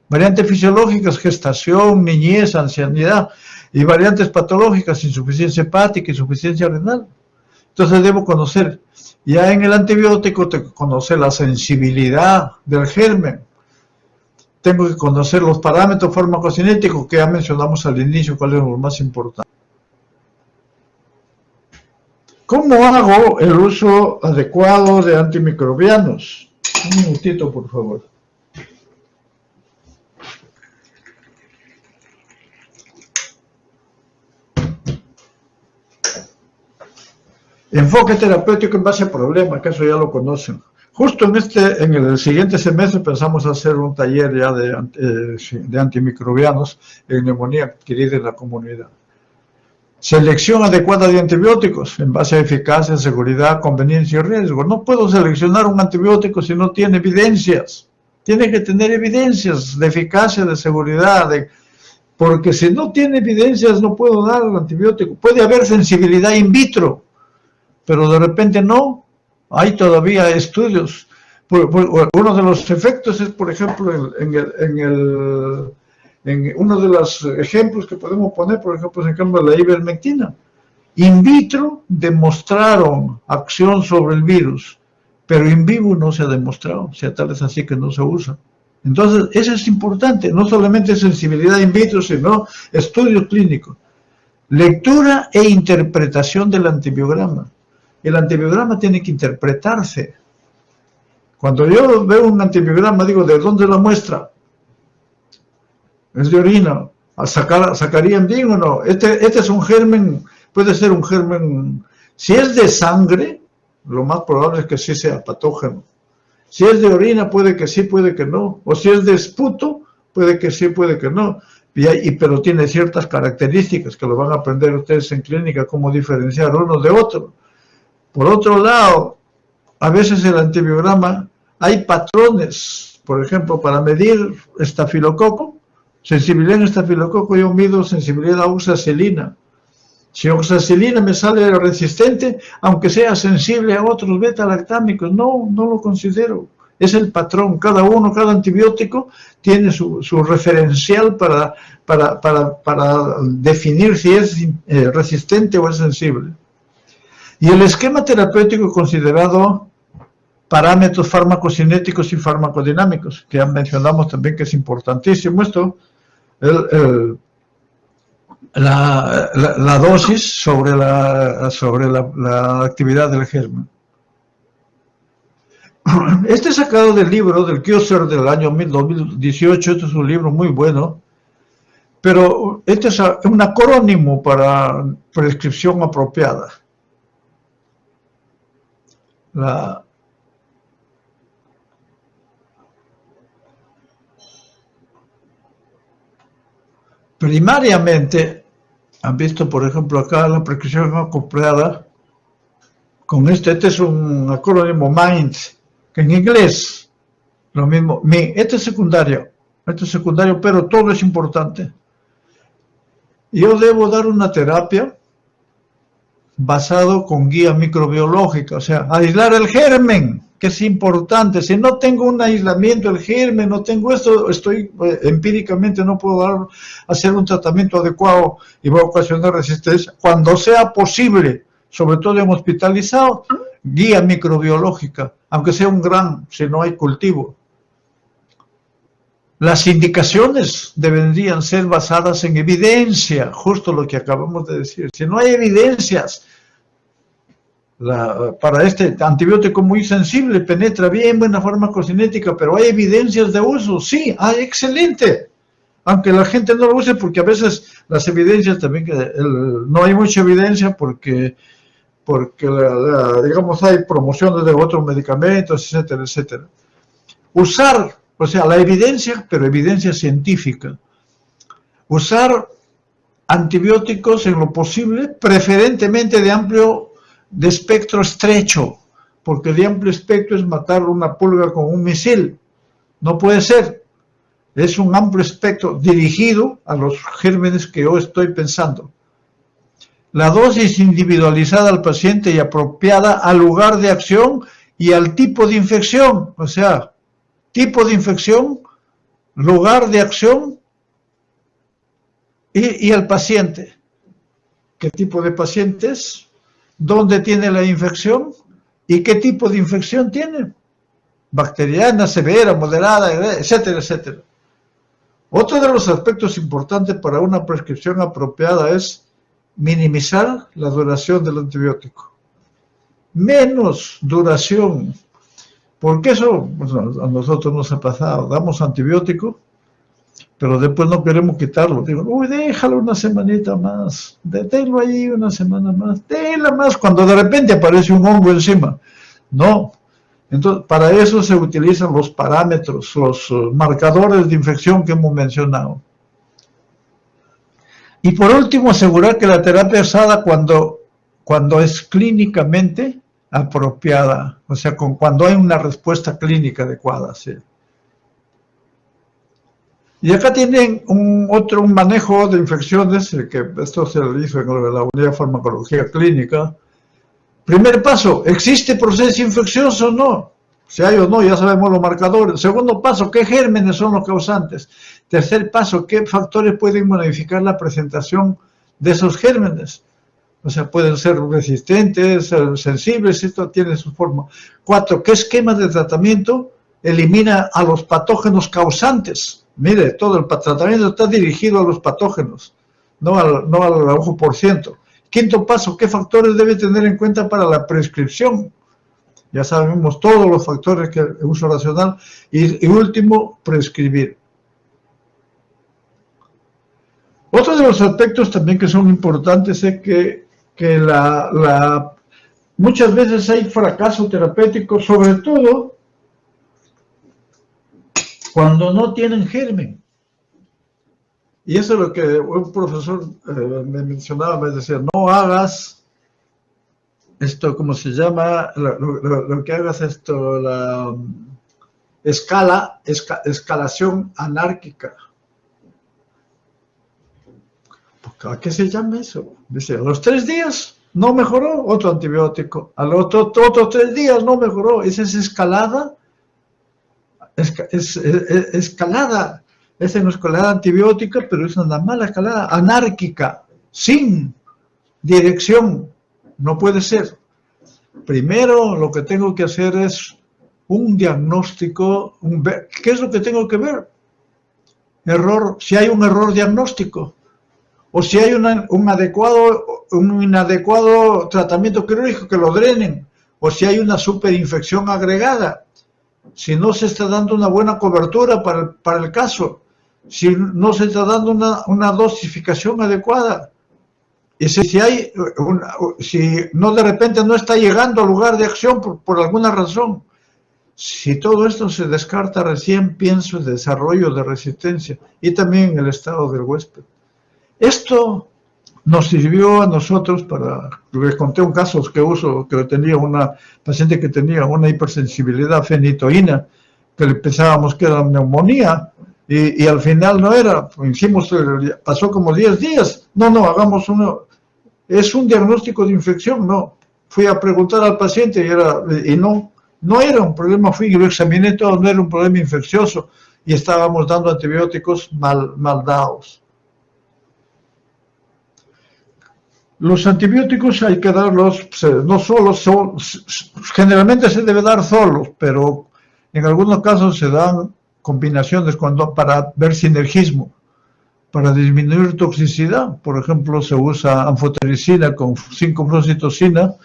Variantes fisiológicas, gestación, niñez, ancianidad, y variantes patológicas, insuficiencia hepática, insuficiencia renal. Entonces debo conocer, ya en el antibiótico tengo que conocer la sensibilidad del germen, tengo que conocer los parámetros farmacocinéticos que ya mencionamos al inicio, cuáles son los más importantes. ¿Cómo hago el uso adecuado de antimicrobianos? Un minutito, por favor. Enfoque terapéutico en base a problemas, que eso ya lo conocen. Justo en el siguiente semestre pensamos hacer un taller ya de antimicrobianos en neumonía adquirida en la comunidad. Selección adecuada de antibióticos en base a eficacia, seguridad, conveniencia y riesgo. No puedo seleccionar un antibiótico si no tiene evidencias. Tiene que tener evidencias de eficacia, de seguridad, porque si no tiene evidencias no puedo dar el antibiótico. Puede haber sensibilidad in vitro, pero de repente no, hay todavía estudios. Uno de los efectos es, por ejemplo, en uno de los ejemplos que podemos poner, por ejemplo, en el campo de la ivermectina. In vitro demostraron acción sobre el virus, pero in vivo no se ha demostrado, o sea, tal es así que no se usa. Entonces, eso es importante, no solamente sensibilidad in vitro, sino estudios clínicos. Lectura e interpretación del antibiograma. El antibiograma tiene que interpretarse. Cuando yo veo un antibiograma, digo, ¿de dónde la muestra? Es de orina. ¿Sacarían bien o no? Este es un germen, puede ser un germen. Si es de sangre, lo más probable es que sí sea patógeno. Si es de orina, puede que sí, puede que no. O si es de esputo, puede que sí, puede que no. Pero tiene ciertas características que lo van a aprender ustedes en clínica, cómo diferenciar uno de otro. Por otro lado, a veces el antibiograma, hay patrones, por ejemplo, para medir estafilococo, sensibilidad en estafilococo, yo mido sensibilidad a oxacilina. Si oxacilina me sale resistente, aunque sea sensible a otros beta-lactámicos, no lo considero. Es el patrón, cada antibiótico tiene su referencial para definir si es resistente o es sensible. Y el esquema terapéutico considerado parámetros farmacocinéticos y farmacodinámicos, que ya mencionamos también que es importantísimo esto, la dosis sobre la actividad del germen. Este es sacado del libro del Kioser del año 2018, este es un libro muy bueno, pero este es un acrónimo para prescripción apropiada. Primariamente, han visto por ejemplo acá la prescripción apropiada, con este es un acrónimo MIND, que en inglés, lo mismo, este es secundario, pero todo es importante. Yo debo dar una terapia basado con guía microbiológica, o sea, aislar el germen, que es importante. Si no tengo un aislamiento del germen, no tengo esto, empíricamente no puedo hacer un tratamiento adecuado y va a ocasionar resistencia. Cuando sea posible, sobre todo en hospitalizado, guía microbiológica, aunque sea un gran, si no hay cultivo. Las indicaciones deberían ser basadas en evidencia, justo lo que acabamos de decir. Si no hay evidencias, para este antibiótico muy sensible, penetra bien, buena farmacocinética, pero hay evidencias de uso, sí, excelente. Aunque la gente no lo use, porque a veces las evidencias también, no hay mucha evidencia porque digamos, hay promociones de otros medicamentos, etcétera, etcétera. Usar, o sea, la evidencia, pero evidencia científica. Usar antibióticos en lo posible, preferentemente de espectro estrecho, porque de amplio espectro es matar una pulga con un misil. No puede ser. Es un amplio espectro dirigido a los gérmenes que yo estoy pensando. La dosis individualizada al paciente y apropiada al lugar de acción y al tipo de infección, o sea, tipo de infección, lugar de acción y al paciente. ¿Qué tipo de paciente es? ¿Dónde tiene la infección? ¿Y qué tipo de infección tiene? Bacteriana, severa, moderada, etcétera, etcétera. Otro de los aspectos importantes para una prescripción apropiada es minimizar la duración del antibiótico. Menos duración. Porque eso a nosotros nos ha pasado. Damos antibiótico, pero después no queremos quitarlo. Digo, uy, déjalo una semanita más. Deténlo ahí una semana más. Déjala más cuando de repente aparece un hongo encima. No. Entonces, para eso se utilizan los parámetros, los marcadores de infección que hemos mencionado. Y por último, asegurar que la terapia es usada cuando es clínicamente apropiada, o sea, cuando hay una respuesta clínica adecuada. ¿Sí? Y acá tienen un manejo de infecciones, que esto se hizo en la unidad de farmacología clínica. Primer paso, ¿existe proceso infeccioso o no? Si hay o no, ya sabemos los marcadores. Segundo paso, ¿qué gérmenes son los causantes? Tercer paso, ¿qué factores pueden modificar la presentación de esos gérmenes? O sea, pueden ser resistentes, sensibles, esto tiene su forma. 4, ¿qué esquema de tratamiento elimina a los patógenos causantes. Mire, todo el tratamiento está dirigido a los patógenos, no al 1%. Quinto paso, ¿qué factores debe tener en cuenta para la prescripción? Ya sabemos todos los factores que el uso racional. Y último, prescribir. Otro de los aspectos también que son importantes es que muchas veces hay fracaso terapéutico, sobre todo cuando no tienen germen. Y eso es lo que un profesor me mencionaba, me decía, no hagas esto, ¿cómo se llama? Lo que hagas esto, la escalación anárquica. ¿A qué se llama eso? Dice, a los 3 días no mejoró, otro antibiótico. A los otros 3 días no mejoró. Esa es escalada. Escalada. Esa no es escalada antibiótica, pero es una mala escalada anárquica, sin dirección. No puede ser. Primero lo que tengo que hacer es un diagnóstico. ¿Qué es lo que tengo que ver? Si hay un error diagnóstico. O si hay un inadecuado tratamiento quirúrgico que lo drenen, o si hay una superinfección agregada, si no se está dando una buena cobertura para el caso, si no se está dando una dosificación adecuada, y si no de repente no está llegando al lugar de acción por alguna razón. Si todo esto se descarta, recién pienso en desarrollo de resistencia y también en el estado del huésped. Esto nos sirvió a nosotros les conté un caso que tenía una paciente que tenía una hipersensibilidad fenitoína, que le pensábamos que era neumonía, y al final no era. Pasó como 10 días. No, hagamos es un diagnóstico de infección, no. Fui a preguntar al paciente y no era un problema, fui y lo examiné todo, no era un problema infeccioso, y estábamos dando antibióticos mal dados. Los antibióticos hay que darlos, no solos, generalmente se debe dar solos, pero en algunos casos se dan combinaciones para ver sinergismo, para disminuir toxicidad. Por ejemplo, se usa anfotericina con 5-fluoxetosina,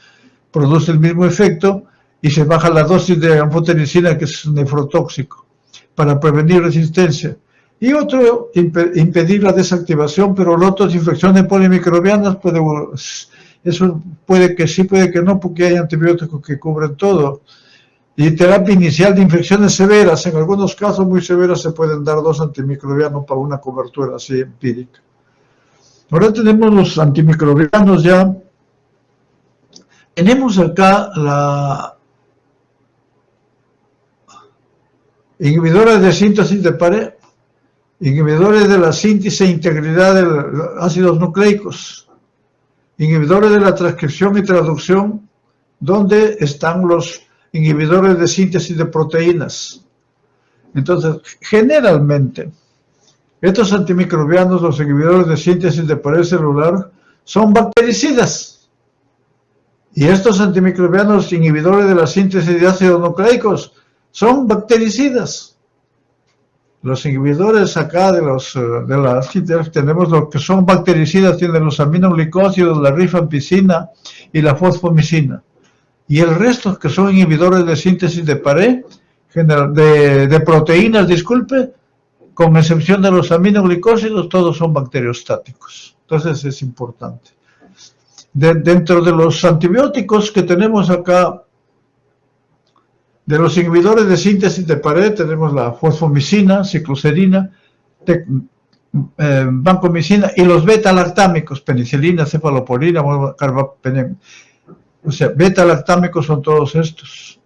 produce el mismo efecto y se baja la dosis de anfotericina, que es nefrotóxico, para prevenir resistencia. Y otro, impedir la desactivación, pero las otras infecciones polimicrobianas, eso puede que sí, puede que no, porque hay antibióticos que cubren todo. Y terapia inicial de infecciones severas, en algunos casos muy severas se pueden dar 2 antimicrobianos para una cobertura así empírica. Ahora tenemos los antimicrobianos ya. Tenemos acá inhibidores de síntesis de pared, inhibidores de la síntesis e integridad de los ácidos nucleicos, inhibidores de la transcripción y traducción, donde están los inhibidores de síntesis de proteínas. Entonces, generalmente, estos antimicrobianos, los inhibidores de síntesis de pared celular, son bactericidas. Y estos antimicrobianos inhibidores de la síntesis de ácidos nucleicos son bactericidas. Los inhibidores acá de las tenemos los que son bactericidas, tienen los aminoglicósidos, la rifampicina y la fosfomicina. Y el resto que son inhibidores de síntesis de pared, de proteínas, disculpe, con excepción de los aminoglicósidos, todos son bacteriostáticos. Entonces es importante. Dentro de los antibióticos que tenemos acá, de los inhibidores de síntesis de pared, tenemos la fosfomicina, cicloserina, vancomicina y los beta-lactámicos, penicilina, cefalosporina, carbapenem. O sea, beta-lactámicos son todos estos.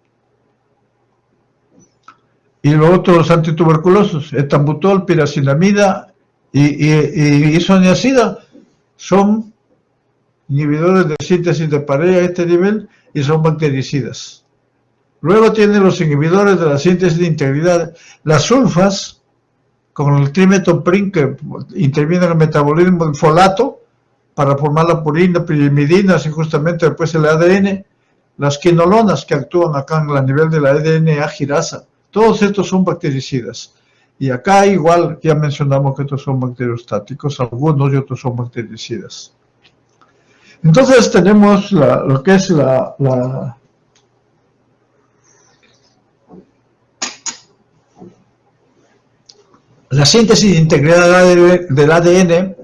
Y los otros antituberculosos, etambutol, piracinamida y isoniazida, son inhibidores de síntesis de pared a este nivel y son bactericidas. Luego tienen los inhibidores de la síntesis de integridad, las sulfas, con el trimetoprim, que interviene en el metabolismo del folato, para formar la purina, pirimidina, y justamente después el ADN, las quinolonas que actúan acá a nivel de la ADN agirasa. Todos estos son bactericidas. Y acá igual ya mencionamos que estos son bacteriostáticos, algunos y otros son bactericidas. Entonces tenemos lo que es la síntesis integrada del ADN,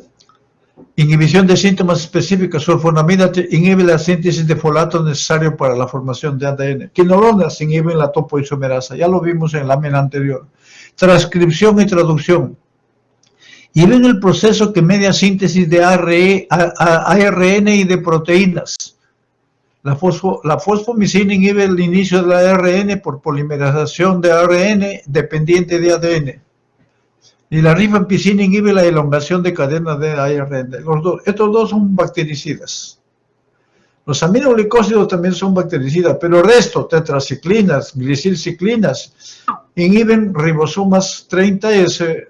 inhibición de síntomas específicos. Sulfonamida inhibe la síntesis de folato necesario para la formación de ADN. Quinolonas inhiben la topoisomerasa, ya lo vimos en la lámina anterior. Transcripción y traducción. Inhiben el proceso que media síntesis de ARN y de proteínas. La fosfomicina inhibe el inicio del ARN por polimerización de ARN dependiente de ADN. Y la rifampicina inhibe la elongación de cadenas de ARN. Estos dos son bactericidas. Los aminoglicósidos también son bactericidas, pero el resto, tetraciclinas, glicilciclinas, inhiben ribosomas 30S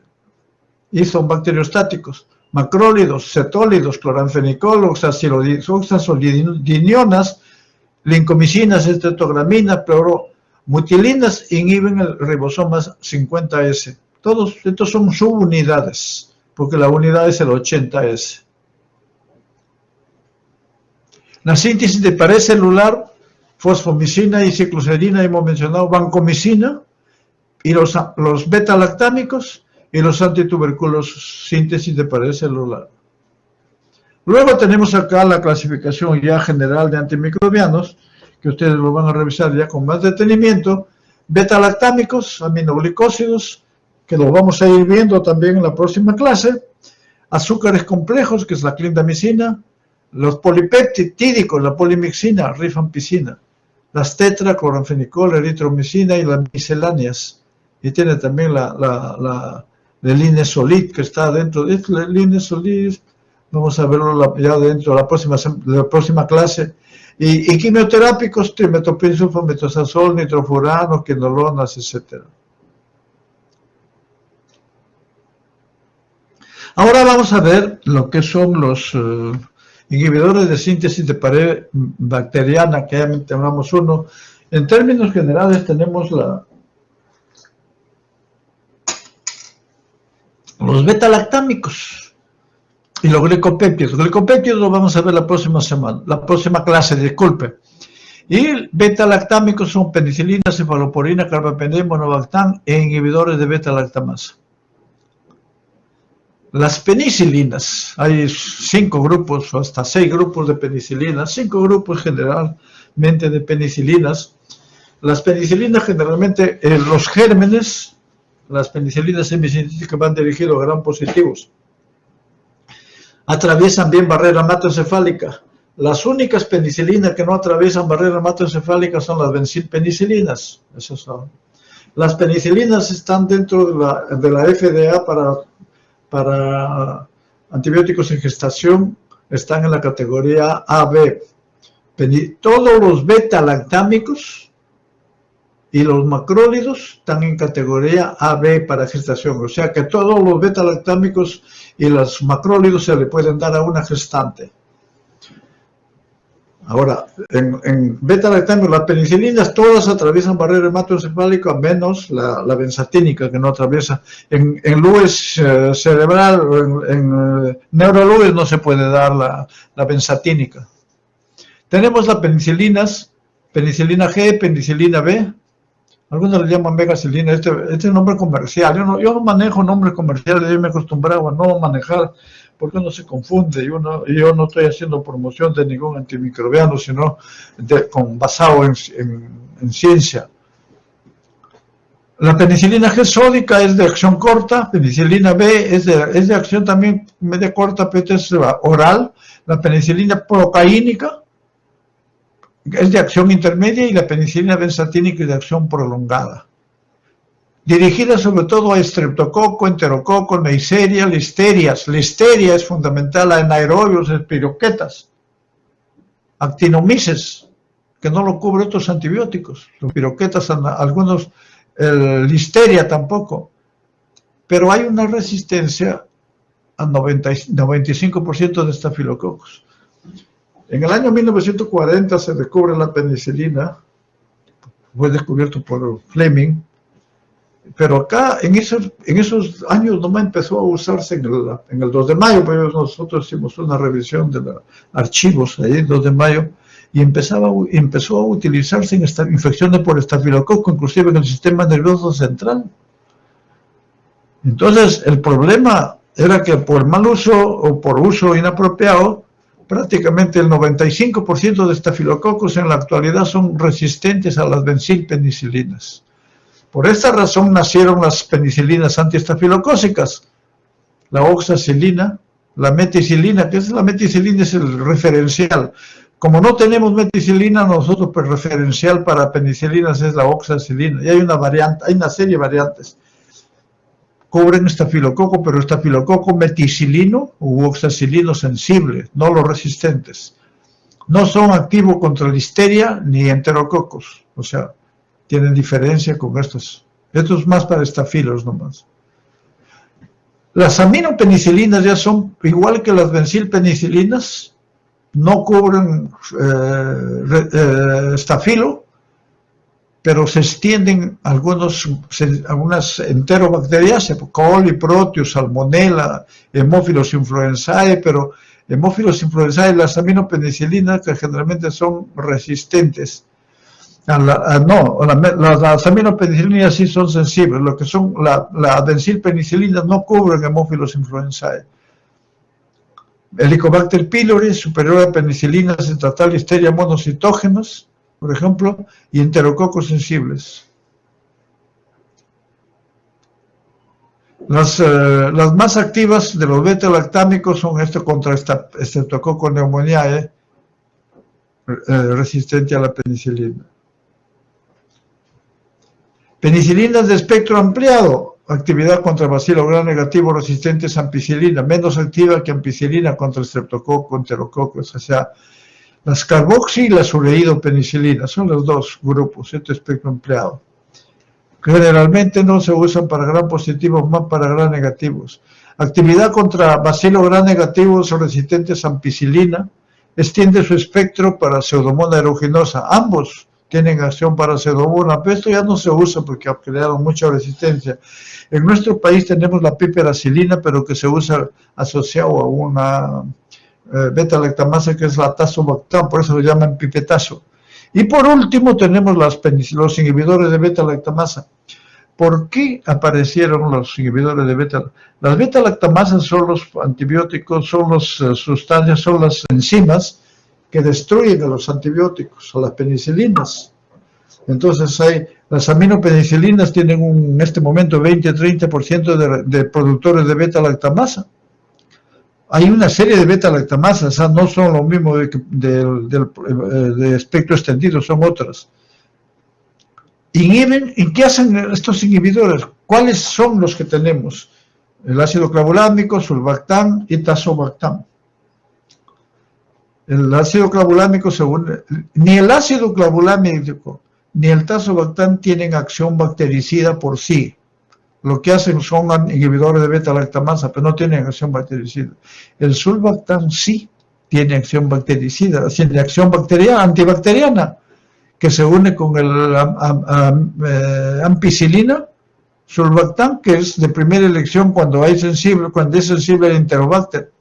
y son bacteriostáticos. Macrólidos, cetólidos, cloranfenicol, oxazolidinionas, lincomicinas, estreptograminas, mutilinas inhiben el ribosomas 50S. Todos estos son subunidades, porque la unidad es el 80S. La síntesis de pared celular, fosfomicina y cicloserina, hemos mencionado, vancomicina, y los beta-lactámicos y los antituberculosos, síntesis de pared celular. Luego tenemos acá la clasificación ya general de antimicrobianos, que ustedes lo van a revisar ya con más detenimiento. Beta-lactámicos, aminoglicósidos, que lo vamos a ir viendo también en la próxima clase. Azúcares complejos, que es la clindamicina. Los polipeptídicos, la polimixina, rifampicina. Las tetra, cloranfenicol, eritromicina y las misceláneas. Y tiene también la linesolid, que está dentro de la linesolid. Vamos a verlo ya dentro de la próxima clase. Y quimioterápicos, trimetoprim, sulfametazol, nitrofurano, quinolonas, etc. Ahora vamos a ver lo que son los inhibidores de síntesis de pared bacteriana, que ya mencionamos uno. En términos generales tenemos los beta-lactámicos y los glicopéptidos. Los glicopéptidos lo vamos a ver la próxima clase, disculpe. Y beta-lactámicos son penicilina, cefalosporina, carbapenem, monobactam e inhibidores de beta-lactamasa. Las penicilinas, hay 5 grupos o hasta 6 grupos de penicilinas, 5 grupos generalmente de penicilinas. Las penicilinas generalmente, los gérmenes, las penicilinas semisintéticas van dirigidos a gram positivos. Atraviesan bien barrera hematoencefálica. Las únicas penicilinas que no atraviesan barrera hematoencefálica son las benzilpenicilinas. Esas son. Las penicilinas están dentro de la FDA para antibióticos en gestación, están en la categoría AB. Todos los beta-lactámicos y los macrólidos están en categoría AB para gestación. O sea que todos los beta-lactámicos y los macrólidos se le pueden dar a una gestante. Ahora, en beta-lactámicos, las penicilinas todas atraviesan barrera hematoencefálica, menos la benzatínica, que no atraviesa. En Lewis cerebral, en neurolewis no se puede dar la benzatínica. Tenemos las penicilinas, penicilina G, penicilina B. Algunos le llaman megacilina, este es nombre comercial. Yo no manejo nombres comerciales, yo me acostumbraba a no manejar porque uno se confunde. Yo no estoy haciendo promoción de ningún antimicrobiano, sino basado en ciencia. La penicilina G sódica es de acción corta, penicilina B es de acción también media corta, pero es oral. La penicilina procaínica es de acción intermedia y la penicilina benzatínica es de acción prolongada. Dirigida sobre todo a estreptococo, enterococo, neisseria, listerias. Listeria es fundamental, a anaerobios, espiroquetas, actinomices, que no lo cubre otros antibióticos. Los piroquetas, algunos, listeria tampoco. Pero hay una resistencia al 95% de estafilococos. En el año 1940 se descubre la penicilina, fue descubierto por Fleming, Pero acá, en esos años, nomás empezó a usarse en el 2 de mayo, pues nosotros hicimos una revisión de los archivos ahí, el 2 de mayo, y empezó a utilizarse en esta infecciones por estafilococo, inclusive en el sistema nervioso central. Entonces, el problema era que por mal uso o por uso inapropiado, prácticamente el 95% de estafilococos en la actualidad son resistentes a las benzilpenicilinas. Por esta razón nacieron las penicilinas antiestafilocócicas, la oxacilina, la meticilina, que es la meticilina es el referencial. Como no tenemos meticilina, nosotros pues referencial para penicilinas es la oxacilina. Y hay una variante, hay una serie de variantes. Cubren estafilococo, pero estafilococo meticilino u oxacilino sensible, no los resistentes. No son activos contra listeria ni enterococos, o sea, tienen diferencia con estos. Esto es más para estafilos nomás. Las aminopenicilinas ya son igual que las benzilpenicilinas, no cubren estafilo, pero se extienden algunas enterobacterias, coli, proteus, salmonella, hemófilos influenzae, pero hemófilos influenzae, las aminopenicilinas que generalmente son resistentes. Las aminopenicilinas sí son sensibles, lo que son la benzilpenicilina no cubren hemófilos influenzae. Helicobacter pylori, superior a penicilinas en tratar listeria monocitógenas, por ejemplo, y enterococos sensibles. Las más activas de los beta-lactámicos son contra Streptococcus pneumoniae, resistente a la penicilina. Penicilinas de espectro ampliado, actividad contra bacilo gram negativo resistentes a ampicilina, menos activa que ampicilina contra Streptococcus enterococos, o sea, las carboxi y las ureidopenicilinas son los dos grupos, este espectro ampliado. Generalmente no se usan para gram positivos, más para gram negativos. Actividad contra bacilo gram negativos resistentes a ampicilina, extiende su espectro para Pseudomonas aeruginosa. Ambos tienen acción para Pseudomonas, pero esto ya no se usa porque ha creado mucha resistencia. En nuestro país tenemos la piperacilina, pero que se usa asociado a una beta-lactamasa que es la tazobactam, por eso lo llaman pipetazo. Y por último tenemos los inhibidores de beta-lactamasa. ¿Por qué aparecieron los inhibidores de beta? Las beta-lactamasas son los antibióticos, son las sustancias, son las enzimas que destruyen a los antibióticos, a las penicilinas. Entonces las aminopenicilinas tienen en este momento 20-30% de productores de beta-lactamasa. Hay una serie de beta-lactamasas, o sea, no son lo mismo de espectro extendido, son otras. Inhiben, ¿y qué hacen estos inhibidores? ¿Cuáles son los que tenemos? El ácido clavulámico, sulbactam y tazobactam. El ácido clavulámico, ni el ácido clavulámico ni el tazobactam tienen acción bactericida por sí. Lo que hacen son inhibidores de beta-lactamasa, pero no tienen acción bactericida. El sulbactam sí tiene acción bactericida, tiene acción bacteriana, antibacteriana, que se une con el ampicilina, sulbactam, que es de primera elección cuando es sensible al enterobacter.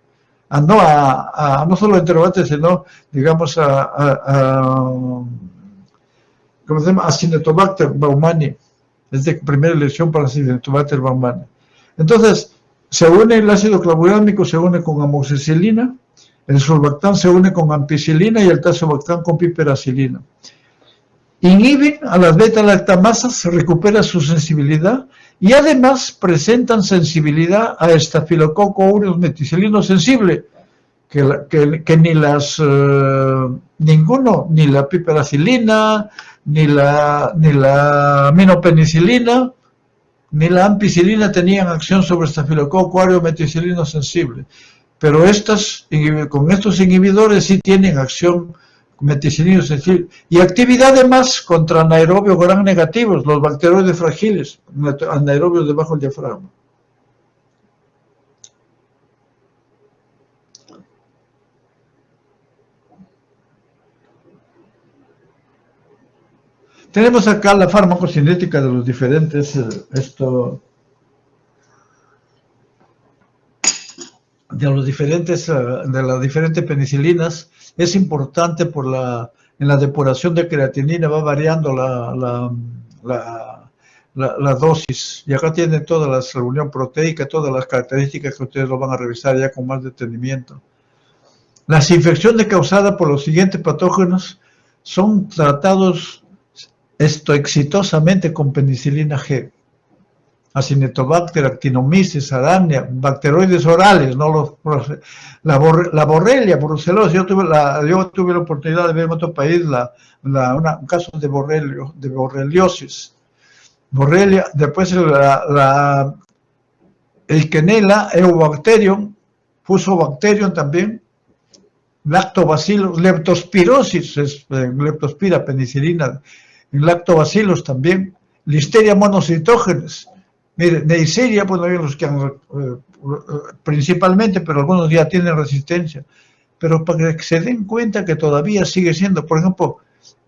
No solo al enterobacter, sino, digamos, ¿cómo se llama? Acinetobacter baumannii. Es de primera elección para Acinetobacter baumannii. Entonces, se une el ácido clavulámico, se une con amoxicilina, el sulbactam se une con ampicilina y el tazobactam con piperacilina. Inhiben a las beta-lactamasas, recupera su sensibilidad y además presentan sensibilidad a Staphylococcus aureus meticilino sensible, que ninguno, ni la piperacilina, ni la aminopenicilina, ni la ampicilina tenían acción sobre Staphylococcus aureus meticilino sensible. Pero con estos inhibidores sí tienen acción meticilino sensible. Y actividad además contra anaerobios gram negativos, los bacteroides fragiles, anaerobios debajo del diafragma. Tenemos acá la farmacocinética de los diferentes, de las diferentes penicilinas. Es importante en la depuración de creatinina va variando la dosis. Y acá tienen toda la reunión proteica, todas las características que ustedes lo van a revisar ya con más detenimiento. Las infecciones causadas por los siguientes patógenos son tratados exitosamente con penicilina G. Acinetobacter, actinomyces, arania, bacteroides orales, ¿no? La borrelia brucelosis. Yo tuve la oportunidad de ver en otro país un caso de borreliosis. Borrelia, después el Quenella, Eubacterium, Fusobacterium también, Lactobacillus, leptospirosis, leptospira, penicilina, lactobacillus también, Listeria monocitógenes. Mire, Neisseria, pues no hay los que han, principalmente, pero algunos ya tienen resistencia. Pero para que se den cuenta que todavía sigue siendo, por ejemplo,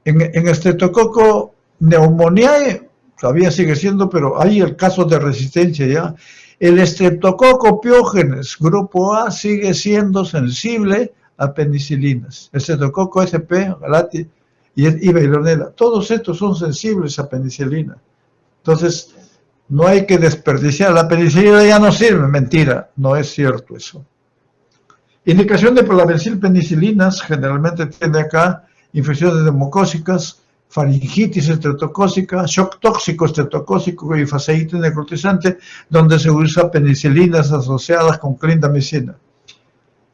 en Streptococcus pneumoniae, todavía sigue siendo, pero hay el caso de resistencia ya. El Streptococcus pyogenes, grupo A, sigue siendo sensible a penicilinas. El Streptococcus sp, galati y Veillonella, todos estos son sensibles a penicilina. Entonces, no hay que desperdiciar. La penicilina ya no sirve. Mentira, no es cierto eso. Indicación de la penicilinas generalmente tiene acá infecciones neumocócicas, faringitis estreptocócica, shock tóxico estreptocócico y fasciitis necrotizante, donde se usa penicilinas asociadas con clindamicina.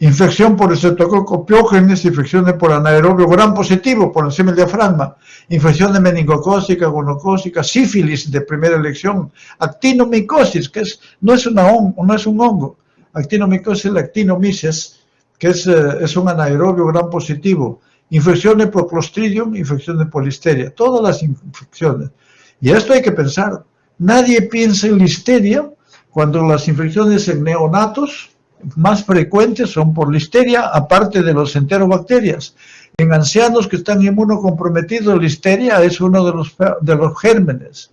Infección por Streptococcus pyogenes, infecciones por anaerobio gram positivo, por encima del diafragma, infecciones meningocócica, gonocócica, sífilis de primera elección, actinomicosis, que no es un hongo, actinomicosis, la actinomyces, que es un anaerobio gram positivo, infecciones por Clostridium, infecciones por Listeria, todas las infecciones. Y esto hay que pensar, nadie piensa en Listeria cuando las infecciones en neonatos más frecuentes son por Listeria, aparte de los enterobacterias. En ancianos que están inmunocomprometidos, Listeria es uno de los gérmenes.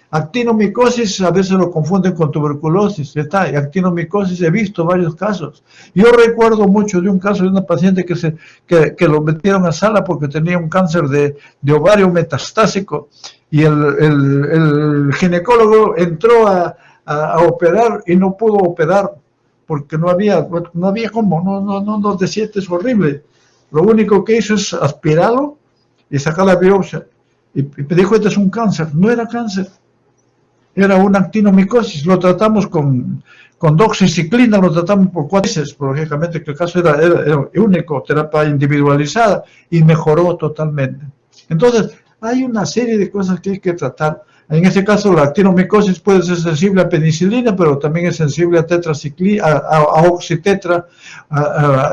Actinomicosis a veces lo confunden con tuberculosis, actinomicosis he visto varios casos. Yo recuerdo mucho de un caso de una paciente que lo metieron a sala porque tenía un cáncer de ovario metastásico y el ginecólogo entró a operar y no pudo operar porque no había cómo, no decía, es horrible. Lo único que hizo es aspirarlo y sacar la biopsia. Y me dijo, este es un cáncer. No era cáncer, era una actinomicosis. Lo tratamos con doxiciclina, lo tratamos por 4 meses, lógicamente que el caso era único, terapia individualizada, y mejoró totalmente. Entonces, hay una serie de cosas que hay que tratar. En este caso, la actinomicosis puede ser sensible a penicilina, pero también es sensible a tetraciclina, a oxitetra,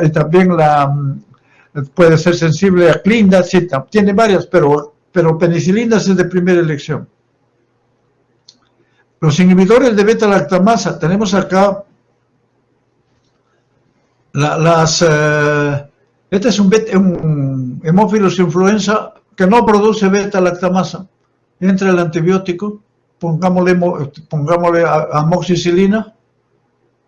y también puede ser sensible a clinda, sí, tiene varias, pero penicilina es de primera elección. Los inhibidores de beta-lactamasa, tenemos acá este es un Haemophilus influenza que no produce beta-lactamasa. Entra el antibiótico, pongámosle amoxicilina,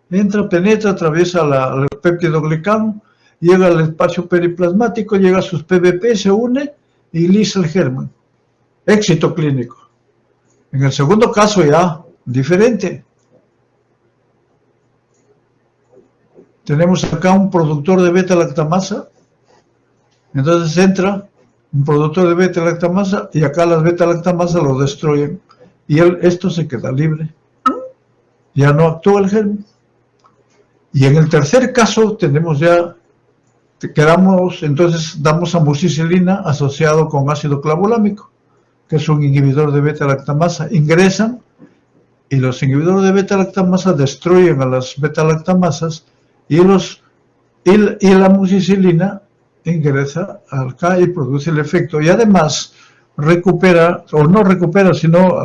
entra, penetra, atraviesa el péptido glicano, llega al espacio periplasmático, llega a sus PBP, se une y lisa el germen. Éxito clínico. En el segundo caso ya, diferente. Tenemos acá un productor de beta-lactamasa, entonces entra un productor de beta-lactamasa y acá las beta-lactamasa lo destruyen y esto se queda libre. Ya no actúa el germen. Y en el tercer caso tenemos ya, entonces damos amoxicilina asociado con ácido clavulámico, que es un inhibidor de beta-lactamasa. Ingresan y los inhibidores de beta-lactamasa destruyen a las beta-lactamasas y la amoxicilina ingresa acá y produce el efecto. Y además recupera, o no recupera, sino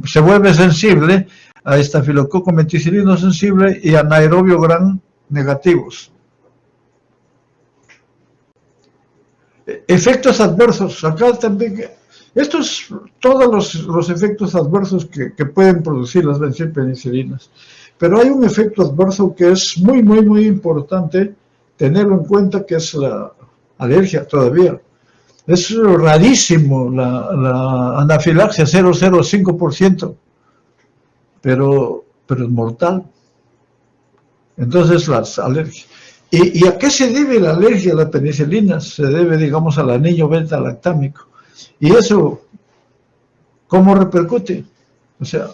se vuelve sensible a estafilococo meticilino sensible y anaerobio gram negativos. Efectos adversos. Acá también Estos, todos los efectos adversos que pueden producir las penicilinas. Pero hay un efecto adverso que es muy, muy, muy importante tenerlo en cuenta, que es la alergia todavía. Es rarísimo la anafilaxia, 0,05%, pero es mortal. Entonces las alergias. ¿Y a qué se debe la alergia a la penicilina? Se debe, digamos, al anillo beta-lactámico. Y eso, ¿cómo repercute? O sea,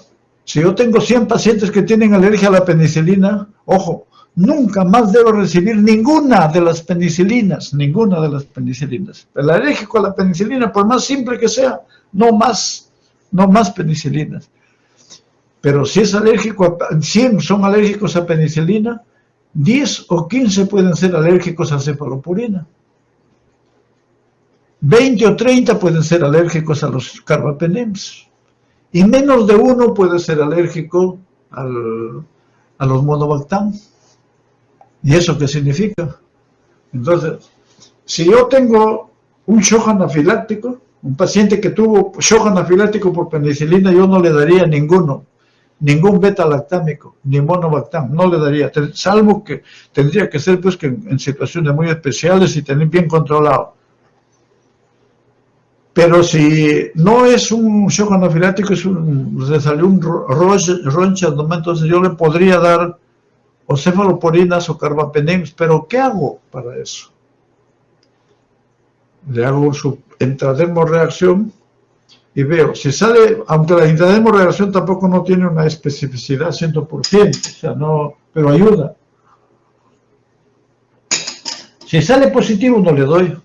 si yo tengo 100 pacientes que tienen alergia a la penicilina, ojo, nunca más debo recibir ninguna de las penicilinas. El alérgico a la penicilina, por más simple que sea, no más penicilinas. Pero si es alérgico, 100 son alérgicos a penicilina, 10 o 15 pueden ser alérgicos a cefalopurina. 20 o 30 pueden ser alérgicos a los carbapenems. Y menos de uno puede ser alérgico a los monobactam. ¿Y eso qué significa? Entonces, si yo tengo un shock anafiláctico, un paciente que tuvo shock anafiláctico por penicilina, yo no le daría ningún beta-lactámico, ni monobactam, no le daría, salvo que tendría que ser pues que en situaciones muy especiales y tener bien controlado. Pero si no es un shock anafiláctico, le salió un roncha, entonces yo le podría dar o cefaloporinas o carbapenems, pero ¿qué hago para eso? Le hago su intradermorreacción y veo, si sale, aunque la intradermorreacción tampoco no tiene una especificidad 100%, o sea, no, pero ayuda. Si sale positivo no le doy.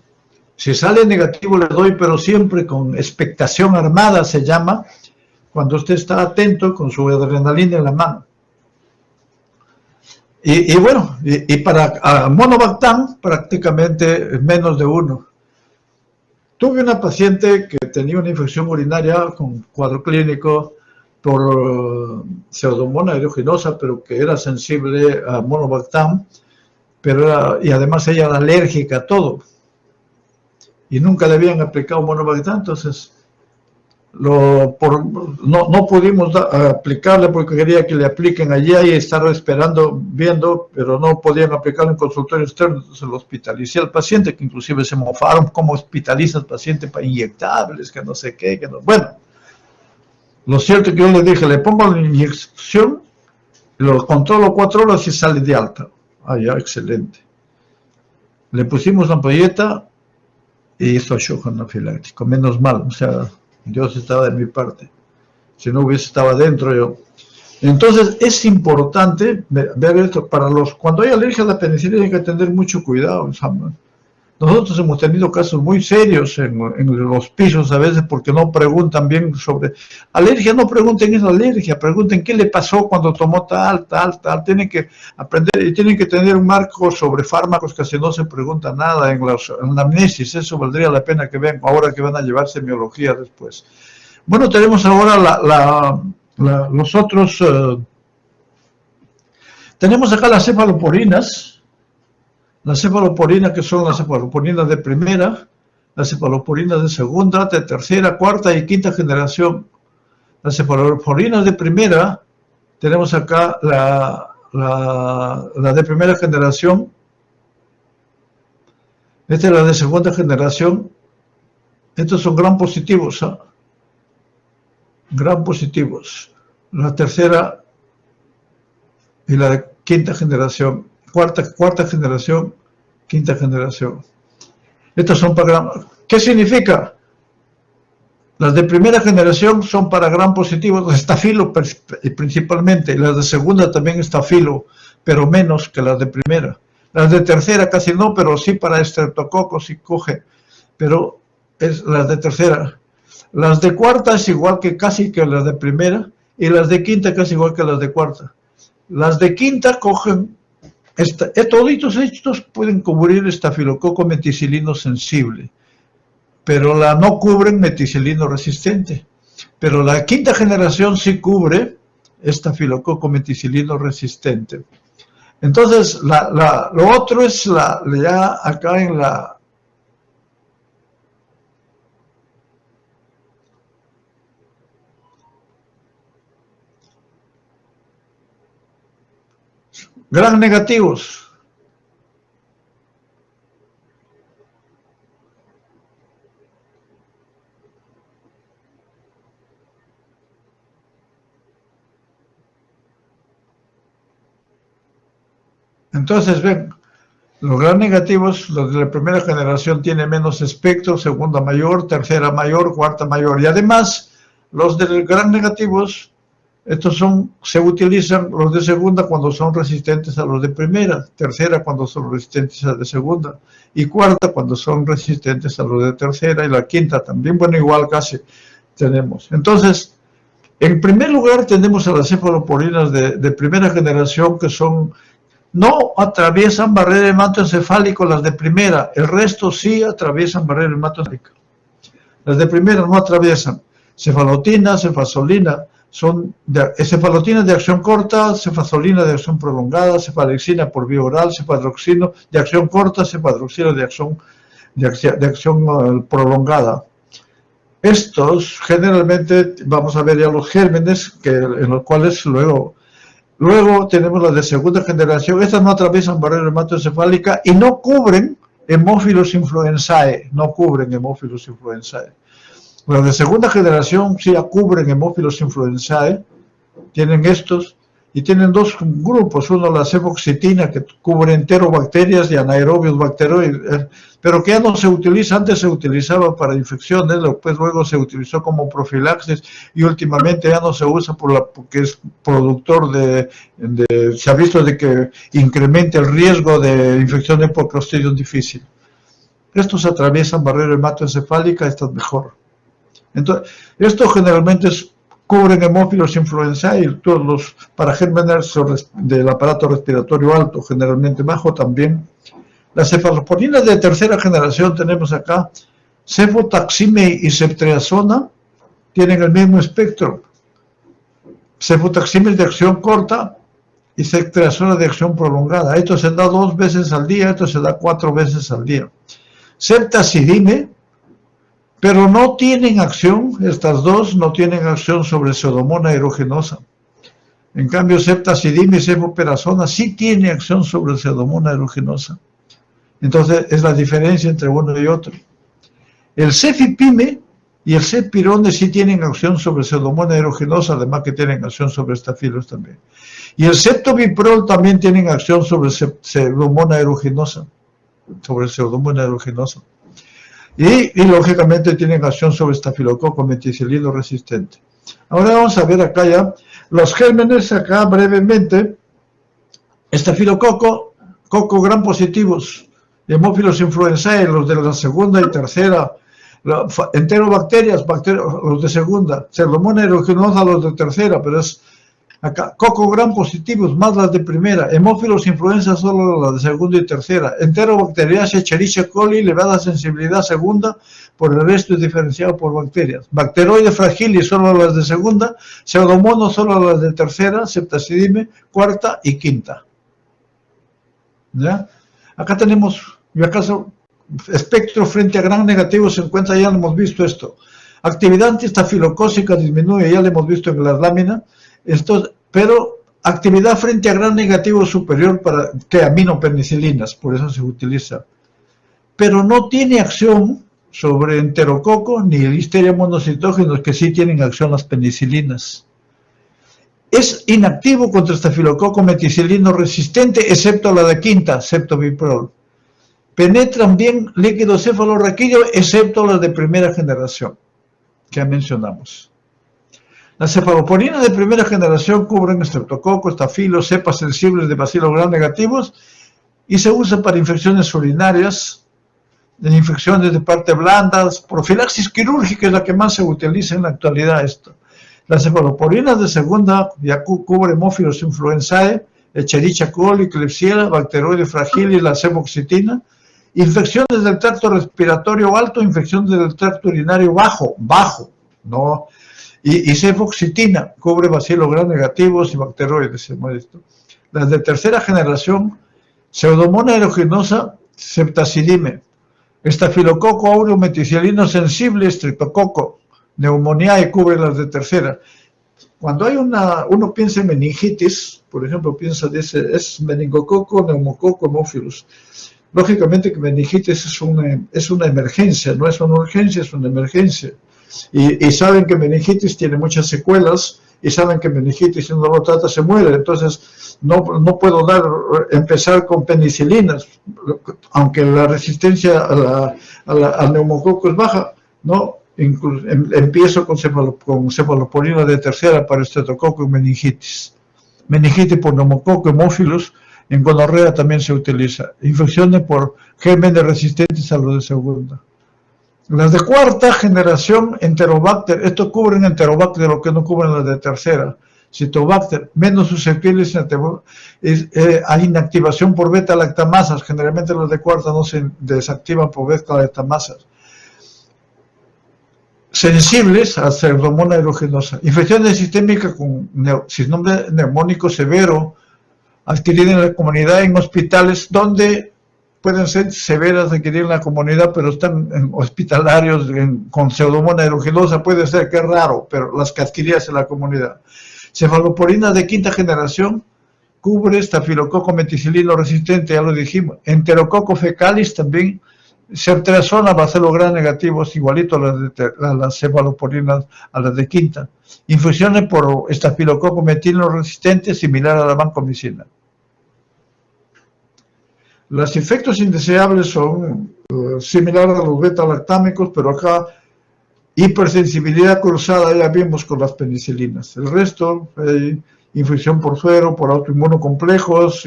Si sale negativo le doy, pero siempre con expectación armada, se llama, cuando usted está atento con su adrenalina en la mano. Y bueno, y para monobactam prácticamente menos de uno. Tuve una paciente que tenía una infección urinaria con cuadro clínico por pseudomonas aeruginosa, pero que era sensible a monobactam, y además ella era alérgica a todo. Y nunca le habían aplicado monobactam, entonces no pudimos aplicarle porque quería que le apliquen allá y estaba esperando, viendo, pero no podían aplicarlo en consultorio externo, entonces lo hospitalicé al paciente, que inclusive se mofaron cómo hospitaliza al paciente para inyectables, que no sé qué, que no. Bueno, lo cierto es que yo le dije, le pongo la inyección, lo controlo 4 horas y sale de alta. Ah, ya, excelente. Le pusimos la ampolleta y hizo shock anafiláctico, menos mal, o sea, Dios estaba de mi parte. Si no hubiese estado adentro yo. Entonces es importante ver esto. Cuando hay alergia a la penicilina hay que tener mucho cuidado. Nosotros hemos tenido casos muy serios en los pisos a veces porque no preguntan bien sobre alergia. No pregunten esa alergia, pregunten qué le pasó cuando tomó tal. Tienen que aprender y tienen que tener un marco sobre fármacos, que si no se pregunta nada en la anamnesis. Eso valdría la pena que vean ahora que van a llevar semiología después. Bueno, tenemos ahora los otros. Tenemos acá las cefaloporinas. Las cefaloporinas, que son las cefaloporinas de primera, las cefaloporinas de segunda, de tercera, cuarta y quinta generación. Las cefaloporinas de primera, tenemos acá la de primera generación. Esta es la de segunda generación. Estos son gram positivos, ¿eh? Gram positivos. La tercera y la de quinta generación. Cuarta generación, quinta generación. Estos son para gram. ¿Qué significa? Las de primera generación son para gram positivos, estafilo principalmente. Las de segunda también estafilo, pero menos que las de primera. Las de tercera casi no, pero sí para estreptococos y coge. Pero es las de tercera. Las de cuarta es igual que casi que las de primera, y las de quinta casi igual que las de cuarta. Las de quinta cogen. Toditos estos pueden cubrir estafilococo meticilino sensible, pero no cubren meticilino resistente. Pero la quinta generación sí cubre estafilococo meticilino resistente. Entonces, lo otro es ya acá en la gram negativos. Entonces, ven, los gram negativos, los de la primera generación tienen menos espectro, segunda mayor, tercera mayor, cuarta mayor. Y además, los de gram negativos, se utilizan los de segunda cuando son resistentes a los de primera, tercera cuando son resistentes a los de segunda, y cuarta cuando son resistentes a los de tercera, y la quinta también, bueno, igual casi tenemos. Entonces, en primer lugar tenemos a las cefaloporinas de primera generación que no atraviesan barrera hematoencefálica las de primera, el resto sí atraviesan barrera hematoencefálica. Las de primera no atraviesan. Cefalotina, cefazolina, cefalotina de acción corta, cefazolina de acción prolongada, cefalexina por vía oral, cefadroxino de acción corta, cefadroxina de acción prolongada. Estos generalmente, vamos a ver ya los gérmenes, en los cuales luego tenemos las de segunda generación. Estas no atraviesan barrera hematoencefálica y no cubren Haemophilus influenzae, Las de segunda generación sí cubren Haemophilus influenzae, tienen estos, y tienen dos grupos, uno la cefoxitina, que cubre enterobacterias y anaerobios bacteroides, pero que ya no se utiliza. Antes se utilizaba para infecciones, después luego se utilizó como profilaxis, y últimamente ya no se usa porque es productor se ha visto de que incrementa el riesgo de infección por Clostridium difficile. Estos atraviesan barrera hematoencefálica, estas mejor. Entonces, estos generalmente cubren Haemophilus influenzae y todos los paragérmenes del aparato respiratorio alto, generalmente bajo también. Las cefaloporinas de tercera generación tenemos acá, cefotaxime y ceftriaxona, tienen el mismo espectro. Cefotaxime de acción corta y ceftriaxona de acción prolongada. Esto se da 2 veces al día, esto se da 4 veces al día. Ceftazidime, pero no tienen acción, estas dos no tienen acción sobre Pseudomonas aeruginosa. En cambio, ceftazidime y cefoperazona sí tienen acción sobre Pseudomonas aeruginosa. Entonces, es la diferencia entre uno y otro. El cefipime y el cefpirone sí tienen acción sobre Pseudomonas aeruginosa, además que tienen acción sobre Staphylococcus también. Y el ceftobiprol también tienen acción sobre Pseudomonas aeruginosa, Y lógicamente tienen acción sobre estafilococo meticilino resistente. Ahora vamos a ver acá ya los gérmenes, acá brevemente. Estafilococo, coco gram positivos, Haemophilus influenzae, los de la segunda y tercera, enterobacterias, los de segunda, Pseudomonas aeruginosa, los de tercera, pero es acá, coco gram positivos, más las de primera, Haemophilus influenza, solo las de segunda y tercera, enterobacteriaceae, Escherichia coli, elevada sensibilidad segunda, por el resto es diferenciado por bacterias. Bacteroides fragilis, solo las de segunda, Pseudomonas, solo las de tercera, Ceftazidime, cuarta y quinta. ¿Ya? Acá tenemos, y acaso, espectro frente a gram negativo se encuentra, ya lo hemos visto esto. Actividad antiestafilocócica disminuye, ya lo hemos visto en las láminas. Pero actividad frente a gram negativo superior que aminopenicilinas, por eso se utiliza. Pero no tiene acción sobre enterococo ni listeria monocitógenos, que sí tienen acción las penicilinas. Es inactivo contra estafilococo meticilino resistente, excepto la de quinta, ceftobiprol. Penetran bien líquido cefalorraquídeo, excepto las de primera generación, que ya mencionamos. Las cefaloporinas de primera generación cubren estreptococo, estafilo, cepas sensibles de bacilos gram negativos y se usa para infecciones urinarias, en infecciones de parte blandas, profilaxis quirúrgica es la que más se utiliza en la actualidad esto. Las cefaloporinas de segunda ya cubren Haemophilus influenzae, Escherichia coli, Klebsiella, bacteroides fragilis, la cefoxitina, infecciones del tracto respiratorio alto, infecciones del tracto urinario bajo, no. Y cefoxitina, cubre bacilos gram negativos y bacteroides. Las de tercera generación, Pseudomonas aeruginosa, ceftazidime, estafilococo áureo meticilino sensible, streptococo, neumoniae, cubre las de tercera. Cuando hay uno piensa en meningitis, por ejemplo, dice, es meningococo, neumococo, hemófilos. Lógicamente que meningitis es una emergencia, no es una urgencia, es una emergencia. Y saben que meningitis tiene muchas secuelas, y saben que meningitis si no lo trata se muere. Entonces no puedo empezar con penicilinas, aunque la resistencia al neumococo es baja, no. Empiezo con cefalosporina de tercera para estreptococo y meningitis. Meningitis por neumococo, hemófilos, en gonorrea también se utiliza. Infecciones por gérmenes resistentes a los de segunda. Las de cuarta generación, Enterobacter, esto cubren Enterobacter, lo que no cubren las de tercera. Citobacter, menos susceptibles a inactivación por beta-lactamasas. Generalmente las de cuarta no se desactivan por beta-lactamasas. Sensibles a Pseudomonas aeruginosa. Infecciones sistémicas con síndrome neumónico severo, adquirida en la comunidad en hospitales donde pueden ser severas adquiridas en la comunidad, pero están en hospitalarios con Pseudomonas aeruginosa, puede ser que es raro, pero las que adquiridas en la comunidad. Cefalosporina de quinta generación cubre estafilococo meticilino resistente, ya lo dijimos. Enterococo fecalis también, ceftriaxona, bacilo gram negativos, igualito a las cefaloporinas, a las de quinta. Infusiones por estafilococo metilino resistente, similar a la vancomicina. Los efectos indeseables son similares a los beta-lactámicos, pero acá hipersensibilidad cruzada ya vimos con las penicilinas. El resto, infección por suero, por autoinmunocomplejos,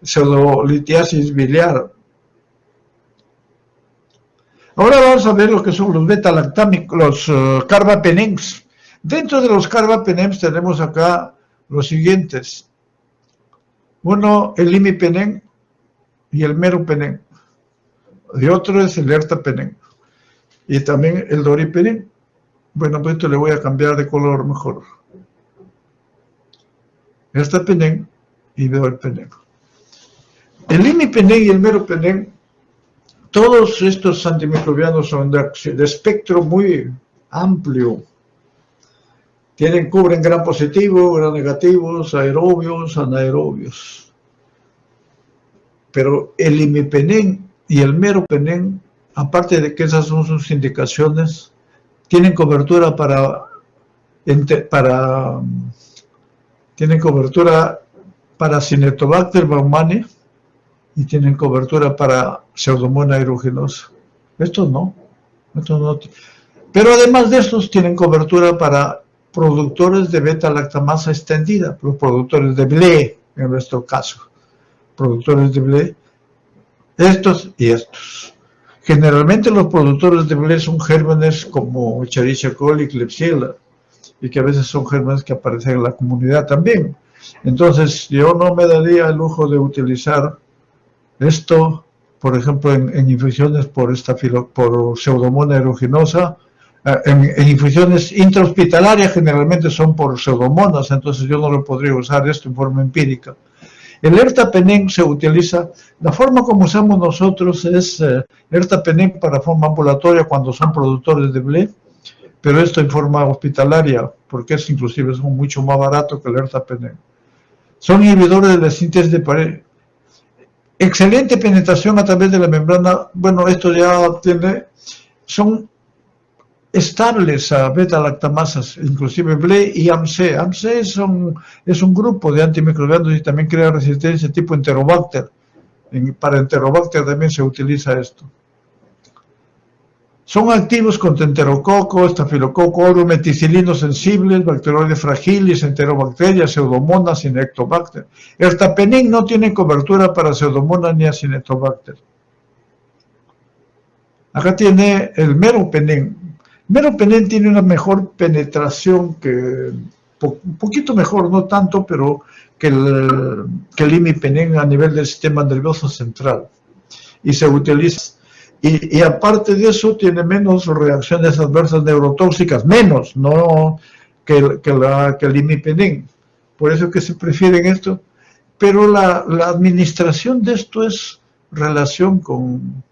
pseudolitiasis biliar. Ahora vamos a ver lo que son los beta-lactámicos, los carbapenems. Dentro de los carbapenems tenemos acá los siguientes. Uno, el imipenem y el meropenem. Y otro es el ertapenem. Y también el doripenem. Bueno, pues esto le voy a cambiar de color mejor. Ertapenem y doripenem. El imipenem y el meropenem, todos estos antimicrobianos son de espectro muy amplio. Cubren gram positivo, gram negativos, aerobios, anaerobios. Pero el imipenem y el meropenem, aparte de que esas son sus indicaciones, tienen cobertura para Cinetobacter baumannii y tienen cobertura para Pseudomonas aeruginosa. Estos no. Pero además de estos tienen cobertura para productores de beta-lactamasa extendida, los productores de BLE en nuestro caso. Productores de BLE, estos y estos. Generalmente los productores de BLE son gérmenes como Escherichia coli, Klebsiella, y que a veces son gérmenes que aparecen en la comunidad también. Entonces yo no me daría el lujo de utilizar esto, por ejemplo, en infecciones por Pseudomonas aeruginosa. En infecciones intrahospitalarias generalmente son por Pseudomonas, entonces yo no lo podría usar esto en forma empírica. El ertapenem se utiliza, la forma como usamos nosotros es ertapenem para forma ambulatoria cuando son productores de BLE, pero esto en forma hospitalaria, porque es inclusive mucho más barato que el ertapenem. Son inhibidores de la síntesis de pared. Excelente penetración a través de la membrana, bueno, esto ya son estables a beta-lactamasas, inclusive BLE y AMC. AMC es un grupo de antimicrobianos y también crea resistencia tipo Enterobacter. Para Enterobacter también se utiliza esto. Son activos contra enterococo, estafilococo, orometicilinos sensibles, bacteroides fragilis, enterobacterias, pseudomonas, cinetobacter. Ertapenem no tiene cobertura para pseudomonas ni a cinetobacter. Acá tiene el meropenem. Meropenem tiene una mejor penetración un poquito mejor, no tanto, pero que el imipenem a nivel del sistema nervioso central. Y se utiliza. Y aparte de eso, tiene menos reacciones adversas neurotóxicas, menos, no que el imipenem. Por eso es que se prefieren esto. Pero la administración de esto es relación con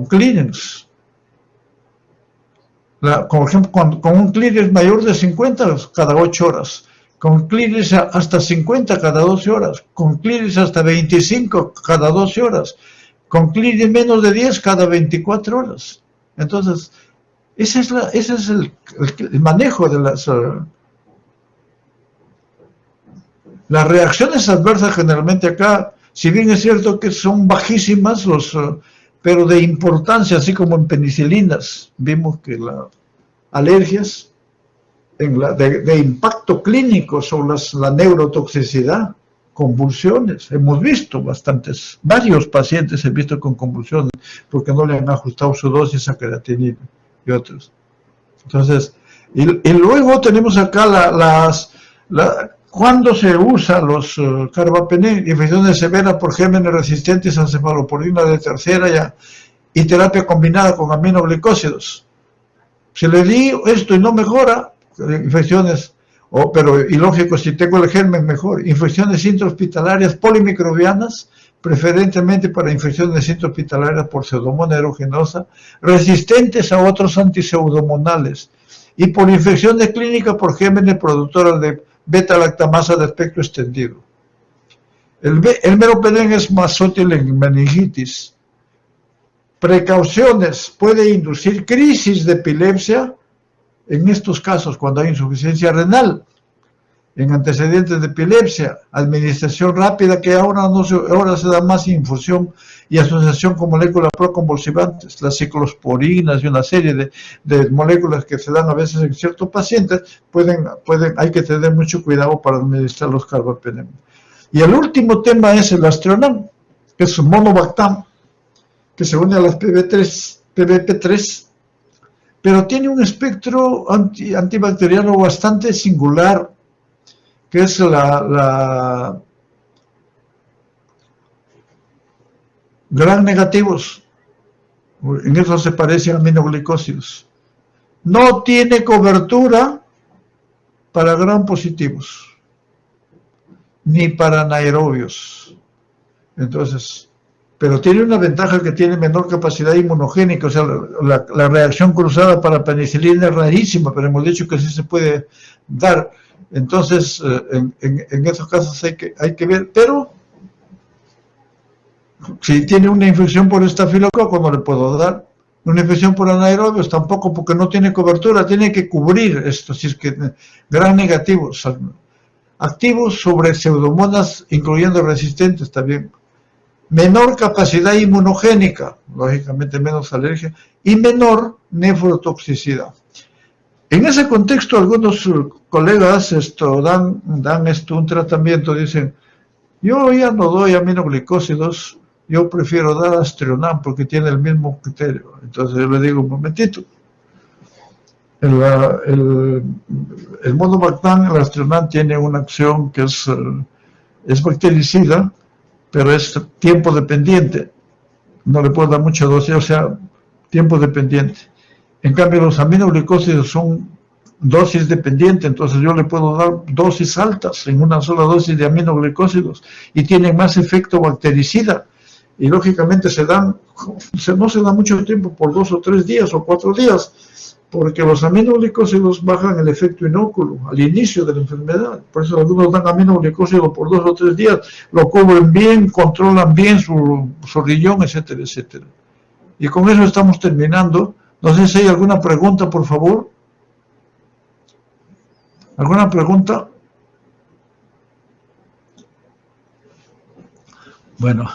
Kleenex. Por ejemplo, con un clíric mayor de 50 cada 8 horas, con clírics hasta 50 cada 12 horas, con clírics hasta 25 cada 12 horas, con clírics menos de 10 cada 24 horas. Entonces, ese es el manejo de las reacciones adversas generalmente acá, si bien es cierto que son bajísimas, pero de importancia, así como en penicilinas, vimos que las alergias de impacto clínico sobre la neurotoxicidad, convulsiones, hemos visto varios pacientes he visto con convulsiones porque no le han ajustado su dosis a creatinina y otros. Entonces, y luego tenemos acá cuando se usa los carbapenem, infecciones severas por gérmenes resistentes a cefalosporina de tercera y terapia combinada con aminoglicósidos. Si le di esto y no mejora, infecciones, y lógico, si tengo el germen mejor, infecciones intrahospitalarias polimicrobianas, preferentemente para infecciones intrahospitalarias por pseudomonas aeruginosa, resistentes a otros antipseudomonales, y por infecciones clínicas por gérmenes productoras de beta-lactamasa de espectro extendido. El meropenem es más útil en meningitis. Precauciones: puede inducir crisis de epilepsia en estos casos cuando hay insuficiencia renal, en antecedentes de epilepsia, administración rápida, que ahora se da más infusión y asociación con moléculas proconvulsivantes, las ciclosporinas y una serie de moléculas que se dan a veces en ciertos pacientes, hay que tener mucho cuidado para administrar los carbapenem. Y el último tema es el Astronam, que es un monobactam, que se une a las PBP3, pero tiene un espectro antibacteriano bastante singular, que es gran negativos. En eso se parece a aminoglicósidos. No tiene cobertura para gran positivos, ni para anaerobios. Entonces, pero tiene una ventaja, que tiene menor capacidad inmunogénica, o sea, la reacción cruzada para penicilina es rarísima, pero hemos dicho que sí se puede dar. Entonces, en esos casos hay que ver, pero si tiene una infección por estafilococo no le puedo dar, una infección por anaerobios tampoco, porque no tiene cobertura, tiene que cubrir esto, si es que gran negativos, activos sobre pseudomonas, incluyendo resistentes también. Menor capacidad inmunogénica, lógicamente menos alergia, y menor nefrotoxicidad. En ese contexto, algunos colegas dan un tratamiento, dicen: yo ya no doy aminoglicósidos, yo prefiero dar Astronam porque tiene el mismo criterio. Entonces yo le digo: un momentito, el monobactam, el Astronam, tiene una acción que es bactericida, pero es tiempo dependiente, no le puedo dar mucha dosis, o sea, tiempo dependiente. En cambio, los aminoglicósidos son dosis dependiente, entonces yo le puedo dar dosis altas en una sola dosis de aminoglicósidos y tienen más efecto bactericida. Y lógicamente no se da mucho tiempo, por 2 o 3 días o 4 días, porque los aminoglicósidos bajan el efecto inóculo al inicio de la enfermedad. Por eso algunos dan aminoglicósidos por 2 o 3 días, lo cubren bien, controlan bien su riñón, etcétera, etcétera. Y con eso estamos terminando. No sé si hay alguna pregunta, por favor. ¿Alguna pregunta? Bueno.